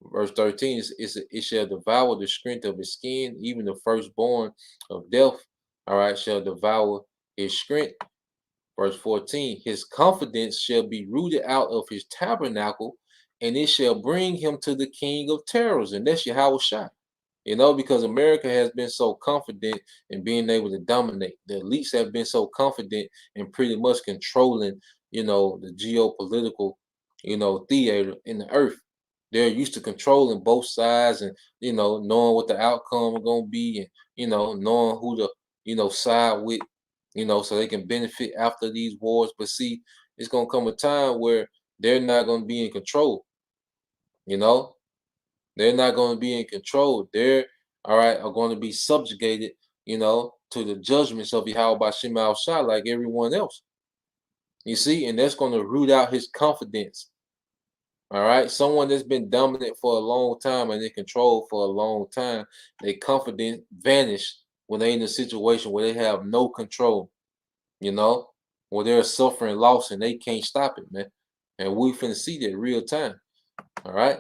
Verse 13 is it shall devour the strength of his skin, even the firstborn of death. All right, shall devour his strength. Verse 14, his confidence shall be rooted out of his tabernacle, and it shall bring him to the king of terrors. And that's Yahushua. You know, because America has been so confident in being able to dominate. The elites have been so confident in pretty much controlling, you know, the geopolitical, you know, theater in the earth. They're used to controlling both sides and, you know, knowing what the outcome is going to be and, you know, knowing who to, you know, side with, you know, so they can benefit after these wars. But see, it's going to come a time where they're not going to be in control, you know. They're not going to be in control. They're are going to be subjugated, you know, to the judgments of Yahweh by Shema Shah like everyone else. You see, and that's going to root out his confidence. All right. Someone that's been dominant for a long time and in control for a long time, their confidence vanish when they're in a situation where they have no control, you know, where they're suffering loss and they can't stop it, man. And we finna see that real time. All right.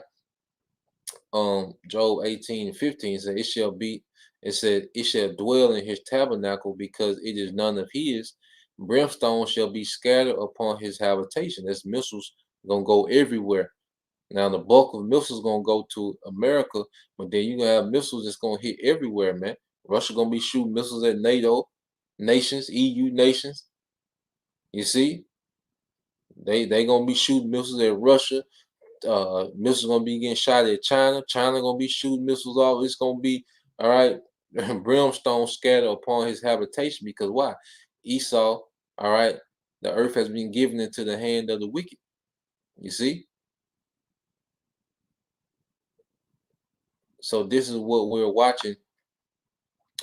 Job 18:15 said, it said, it shall dwell in his tabernacle because it is none of his. Brimstone shall be scattered upon his habitation. That's missiles gonna go everywhere. Now the bulk of missiles gonna go to America, but then you gonna have missiles that's gonna hit everywhere, man. Russia gonna be shooting missiles at NATO nations, EU nations. You see, they gonna be shooting missiles at Russia. Missiles gonna be getting shot at China. China gonna be shooting missiles off. It's gonna be all right. Brimstone scattered upon his habitation because why? Esau, all right. The earth has been given into the hand of the wicked. You see. So this is what we're watching.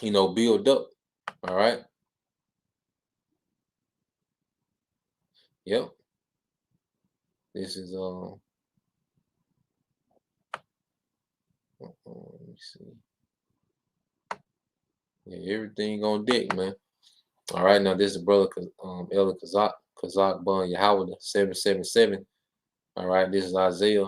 You know, build up. All right. Yep. This is let me see. Yeah, everything on deck, man. All right, now this is brother Elder Kazak Bun Yahweh 777. All right, this is Isaiah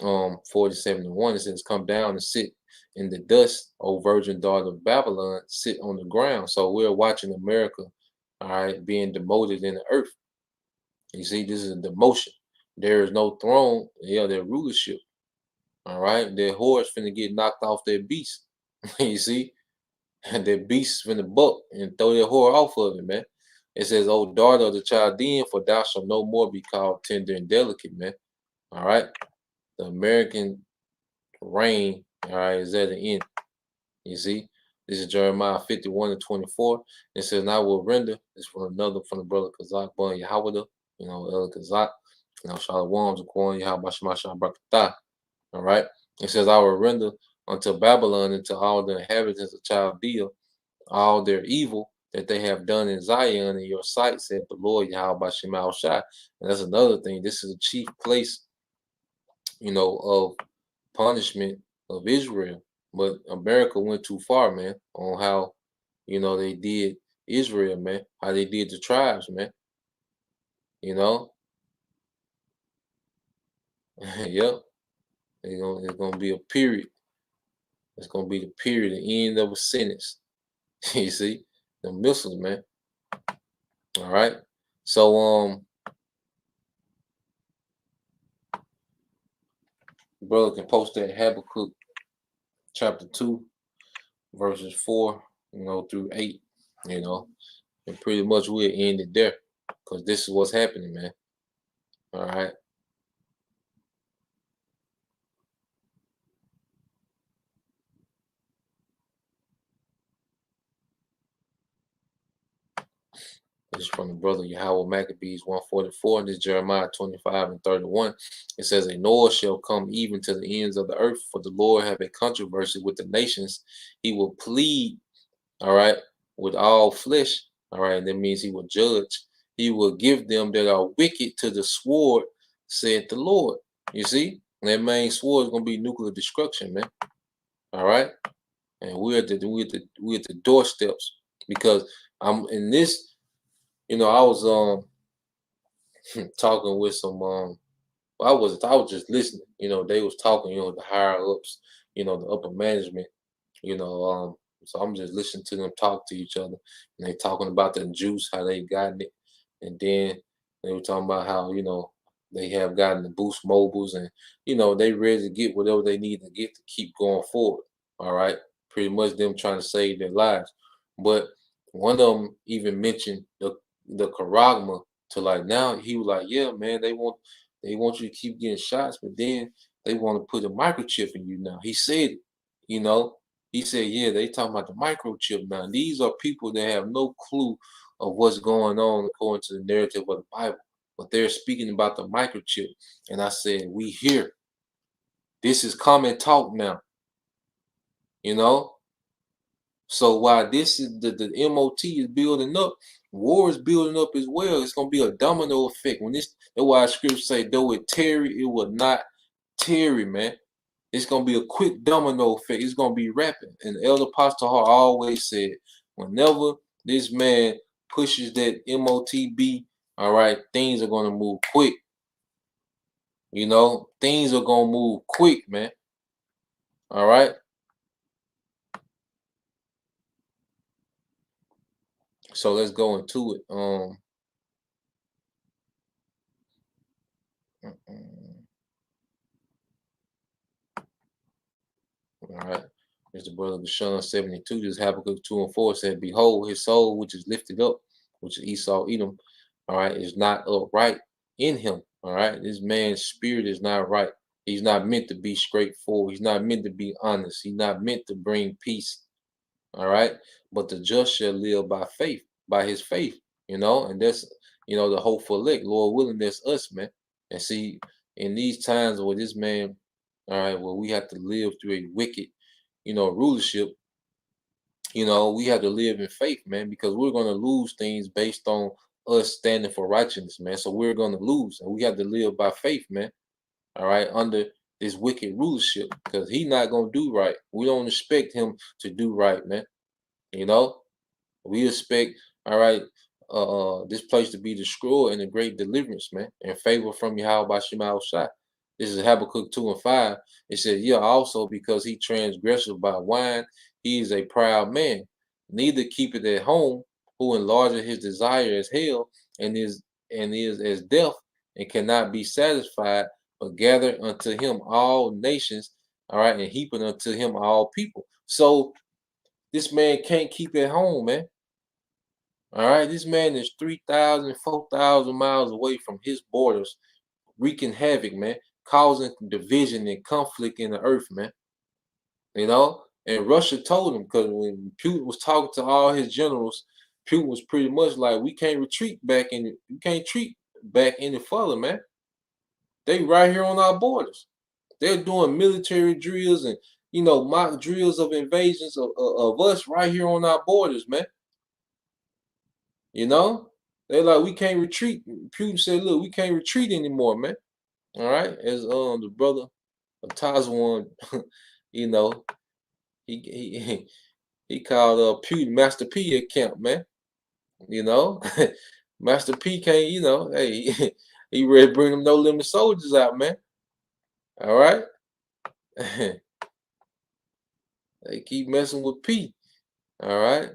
47:1. It says, come down and sit in the dust, O virgin daughter of Babylon, sit on the ground. So we're watching America, all right, being demoted in the earth. You see, this is a demotion. There is no throne, yeah, their rulership. All right, their horse finna get knocked off their beast. You see, and their beast finna buck and throw their whore off of it, man. It says, O daughter of the Chaldean, for thou shalt no more be called tender and delicate, man. All right, the American reign, all right, is at the end. You see, this is Jeremiah 51:24. It says, and I will render, this from the brother Kazak, Bon Yahweh, you know, El Kazak, you know, Shalom, Zakwan, Yahweh, Shema, Brakatah. All right. It says, I will render unto Babylon and to all the inhabitants of Chaldea all their evil that they have done in Zion in your sight, said the Lord Yahweh Shema Shai. And that's another thing. This is a chief place, you know, of punishment of Israel. But America went too far, man, on how, you know, they did Israel, man, how they did the tribes, man. You know? Yep. It's gonna be a period. It's gonna be the period, the end of a sentence. You see? The missiles, man. All right. So brother can post that Habakkuk chapter 2, verses 4, you know, through 8, you know, and pretty much we'll end it there because this is what's happening, man. All right. This is from the brother Yahweh Maccabees 144. This is Jeremiah 25:31. It says, a Noah shall come even to the ends of the earth, for the Lord have a controversy with the nations. He will plead, all right, with all flesh. All right, that means he will judge. He will give them that are wicked to the sword, said the Lord. You see, that main sword is gonna be nuclear destruction, man. All right, and we're at the doorsteps because I'm in this. I was talking with some I was just listening. They was talking, the higher ups, the upper management, so I'm just listening to them talk to each other, and they talking about the juice, how they gotten it, and then they were talking about how they have gotten the boost mobiles, and they ready to get whatever they need to get to keep going forward. All right, pretty much them trying to save their lives, but one of them even mentioned the Karagma to like now he was like, yeah, man, they want you to keep getting shots, but then they want to put a microchip in you now. He said, you know, he said, yeah, they talking about the microchip now. These are people that have no clue of what's going on according to the narrative of the Bible, but they're speaking about the microchip. And I said, we here. This is common talk now, you know. So while this is the MOT is building up, war is building up as well. It's gonna be a domino effect. That's why scripture say, though it tarry, it will not tarry, man. It's gonna be a quick domino effect. It's gonna be rapid. And Elder Pastor Hart always said, whenever this man pushes that MOTB, all right, things are gonna move quick. Things are gonna move quick, man. All right. So let's go into it. All right. Here's the brother Bashan 72. This Habakkuk 2 and 4 said, behold, his soul which is lifted up, which is Esau Edom, all right, is not upright in him. All right. This man's spirit is not right. He's not meant to be straightforward. He's not meant to be honest. He's not meant to bring peace. All right. But the just shall live by faith, by his faith, and that's, the hopeful elect. Lord willing, that's us, man. And see, in these times where this man, all right, well, we have to live through a wicked, rulership, we have to live in faith, man, because we're going to lose things based on us standing for righteousness, man. So we're going to lose, and we have to live by faith, man. All right, under this wicked rulership, because he's not going to do right. We don't expect him to do right, man. We expect, all right, this place to be destroyed and a great deliverance, man, in favor from Yahweh by Shema Shai. This is Habakkuk 2 and 5. It says, yeah, also because he transgresseth by wine, he is a proud man. Neither keepeth at home, who enlargeth his desire as hell, and is as death, and cannot be satisfied, but gather unto him all nations, all right, and heaping unto him all people. So this man can't keep at home, man. All right, this man is 3,000, 4,000 miles away from his borders, wreaking havoc, man, causing division and conflict in the earth, man. And Russia told him, because when Putin was talking to all his generals, Putin was pretty much like, we can't retreat back any further, man. They right here on our borders. They're doing military drills and mock drills of invasions of us right here on our borders, man. They're like, we can't retreat. Putin said, look, we can't retreat anymore, man. All right. As the brother of Tazwan, he called Putin Master P at camp, man. Master P can't, hey, he ready to bring them no limit soldiers out, man. All right. They keep messing with P. All right.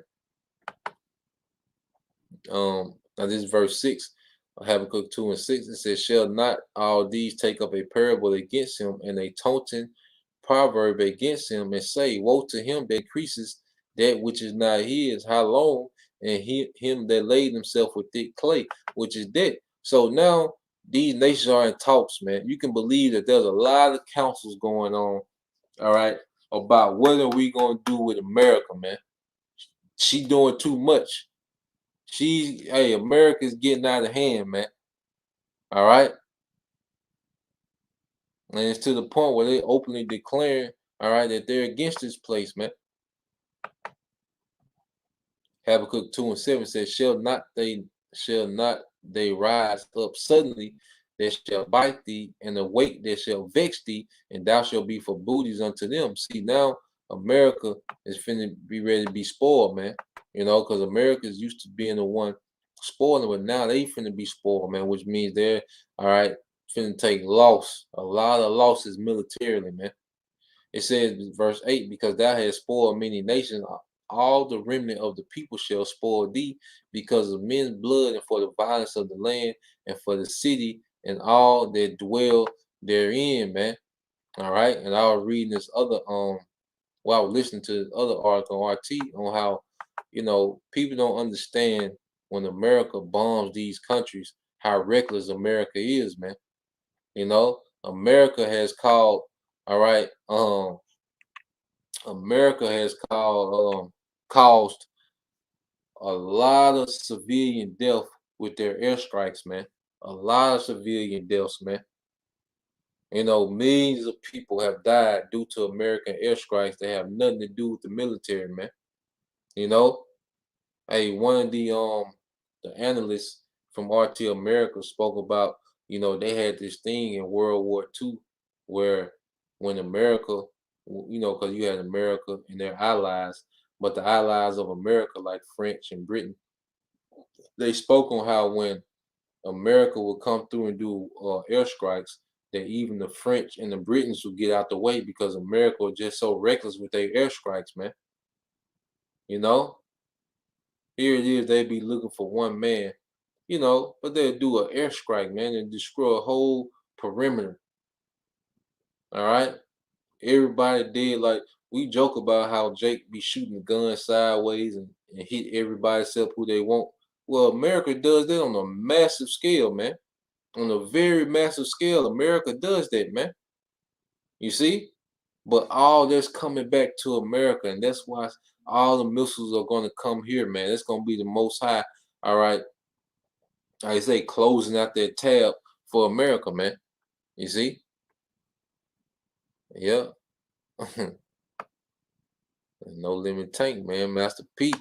Now this is verse 6 of Habakkuk 2 and 6. It says, shall not all these take up a parable against him, and a taunting proverb against him, and say, woe to him that increases that which is not his, how long, and him that laid himself with thick clay, which is dead. So now these nations are in talks, man. You can believe that there's a lot of councils going on, all right, about what are we going to do with America, man. She doing too much. America's getting out of hand, man. All right. And it's to the point where they openly declaring, all right, that they're against this place, man. Habakkuk 2 and 7 says, shall not they rise up suddenly, that shall bite thee, and awake that shall vex thee, and thou shalt be for booties unto them. See, now America is finna be ready to be spoiled, man. Because America is used to being the one, spoiling, but now they finna be spoiled, man, which means they're all right, finna take loss, a lot of losses militarily, man. It says verse 8, because thou hast spoiled many nations, all the remnant of the people shall spoil thee because of men's blood and for the violence of the land and for the city and all that dwell therein, man. All right. And I was reading this other while I was listening to this other article on RT on how, people don't understand when America bombs these countries, how reckless America is, man. America has called, all right, America has caused a lot of civilian death with their airstrikes, man. A lot of civilian deaths, man. Millions of people have died due to American airstrikes that have nothing to do with the military, man. You know, hey, one of the analysts from RT America spoke about, they had this thing in World War II where when America, because you had America and their allies, but the allies of America, like French and Britain, they spoke on how when America would come through and do airstrikes, that even the French and the Britons would get out the way because America was just so reckless with their airstrikes, man. You know, here it is, they be looking for one man, but they'll do an airstrike, man, and destroy a whole perimeter. All right, everybody did like we joke about how Jake be shooting the gun sideways and hit everybody except who they want. Well, America does that on a massive scale, man. On a very massive scale, America does that, man. You see? But all that's coming back to America, and that's why all the missiles are going to come here, man. It's going to be the most high, all right, I say, closing out that tab for America, man. You see? Yeah. No Limit Tank, man. Master P.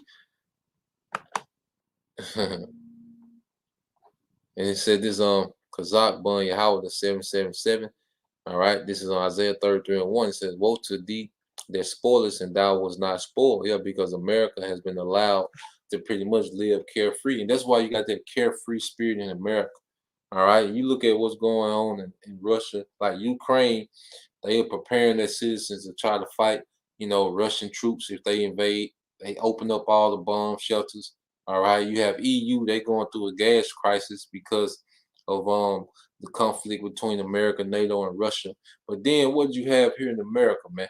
And it said this Kazakh Bun Yahweh the 777. All right, this is on Isaiah 33 and 1. It says, woe to thee that spoilest and thou was not spoiled. Yeah, because America has been allowed to pretty much live carefree. And that's why you got that carefree spirit in America. All right. You look at what's going on in Russia, like Ukraine, they are preparing their citizens to try to fight, Russian troops if they invade. They open up all the bomb shelters. All right. You have EU, they going through a gas crisis because of the conflict between America, NATO, and Russia. But then what do you have here in America, man?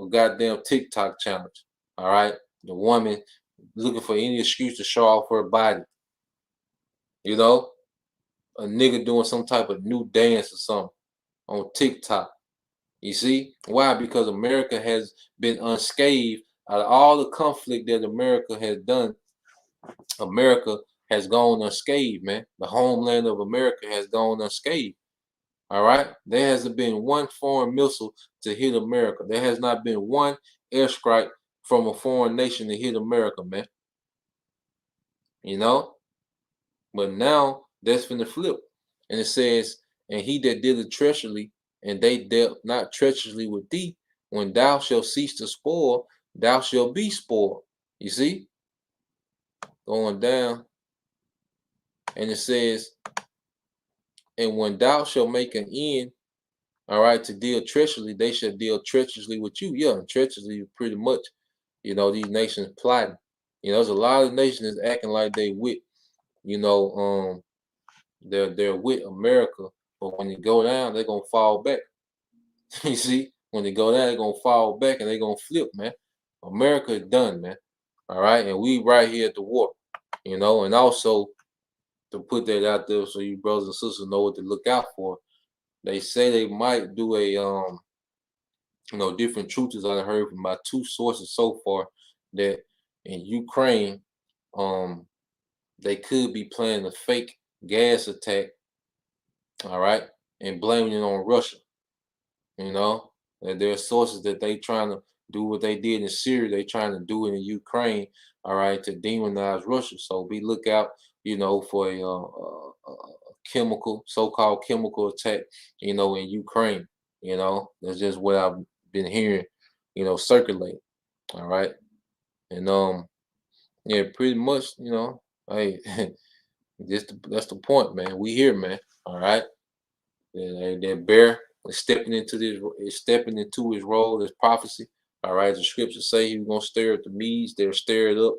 A goddamn TikTok challenge. All right. The woman looking for any excuse to show off her body. A nigga doing some type of new dance or something on TikTok. You see? Why? Because America has been unscathed out of all the conflict that America has done. America has gone unscathed, man. The homeland of America has gone unscathed. All right. There hasn't been one foreign missile to hit America. There has not been one airstrike from a foreign nation to hit America, man. But now that's finna flip. And it says, and he that did it treacherously, and they dealt not treacherously with thee, when thou shalt cease to spoil, thou shalt be spoiled. You see? Going down. And it says, and when thou shalt make an end, all right, to deal treacherously, they shall deal treacherously with you. Yeah, and treacherously pretty much, these nations plotting. There's a lot of nations acting like they with, they're with America, but when they go down, they're gonna fall back. You see, when they go down, they're gonna fall back and they're gonna flip, man. America is done, man. All right, and we right here at the war, and also to put that out there so you brothers and sisters know what to look out for. They say they might do a different truths I've heard from my two sources so far that in Ukraine, they could be planning a fake gas attack, all right, and blaming it on Russia. And there are sources that they trying to do what they did in Syria, they trying to do it in Ukraine, all right, to demonize Russia. So be lookout, for a chemical, so-called chemical attack, in Ukraine. That's just what I've been hearing, circulate. All right. And yeah, pretty much, hey, That's the point, man. We here, man. All right. That bear is stepping into his role as prophecy. All right. The scriptures say he was gonna stir up the Medes, they're stirred up,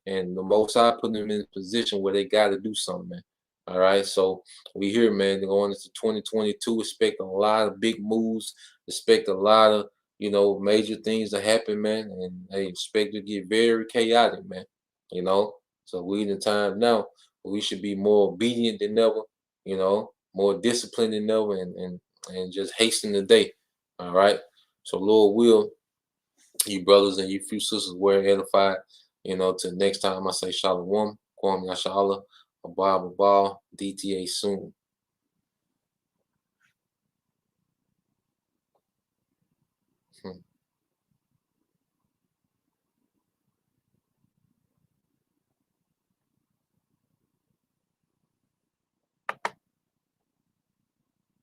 and the Most High put them in a position where they gotta do something, man. All right. So we here, man, going into 2022, expect a lot of big moves, expect a lot of major things to happen, man. And they expect to get very chaotic, man. So we in the time now we should be more obedient than ever, more disciplined than ever, and just hasten the day. All right. So Lord will, you brothers and you few sisters were edified. Till next time I say Shalom, Kwam Yashala, Abba Abba, DTA soon.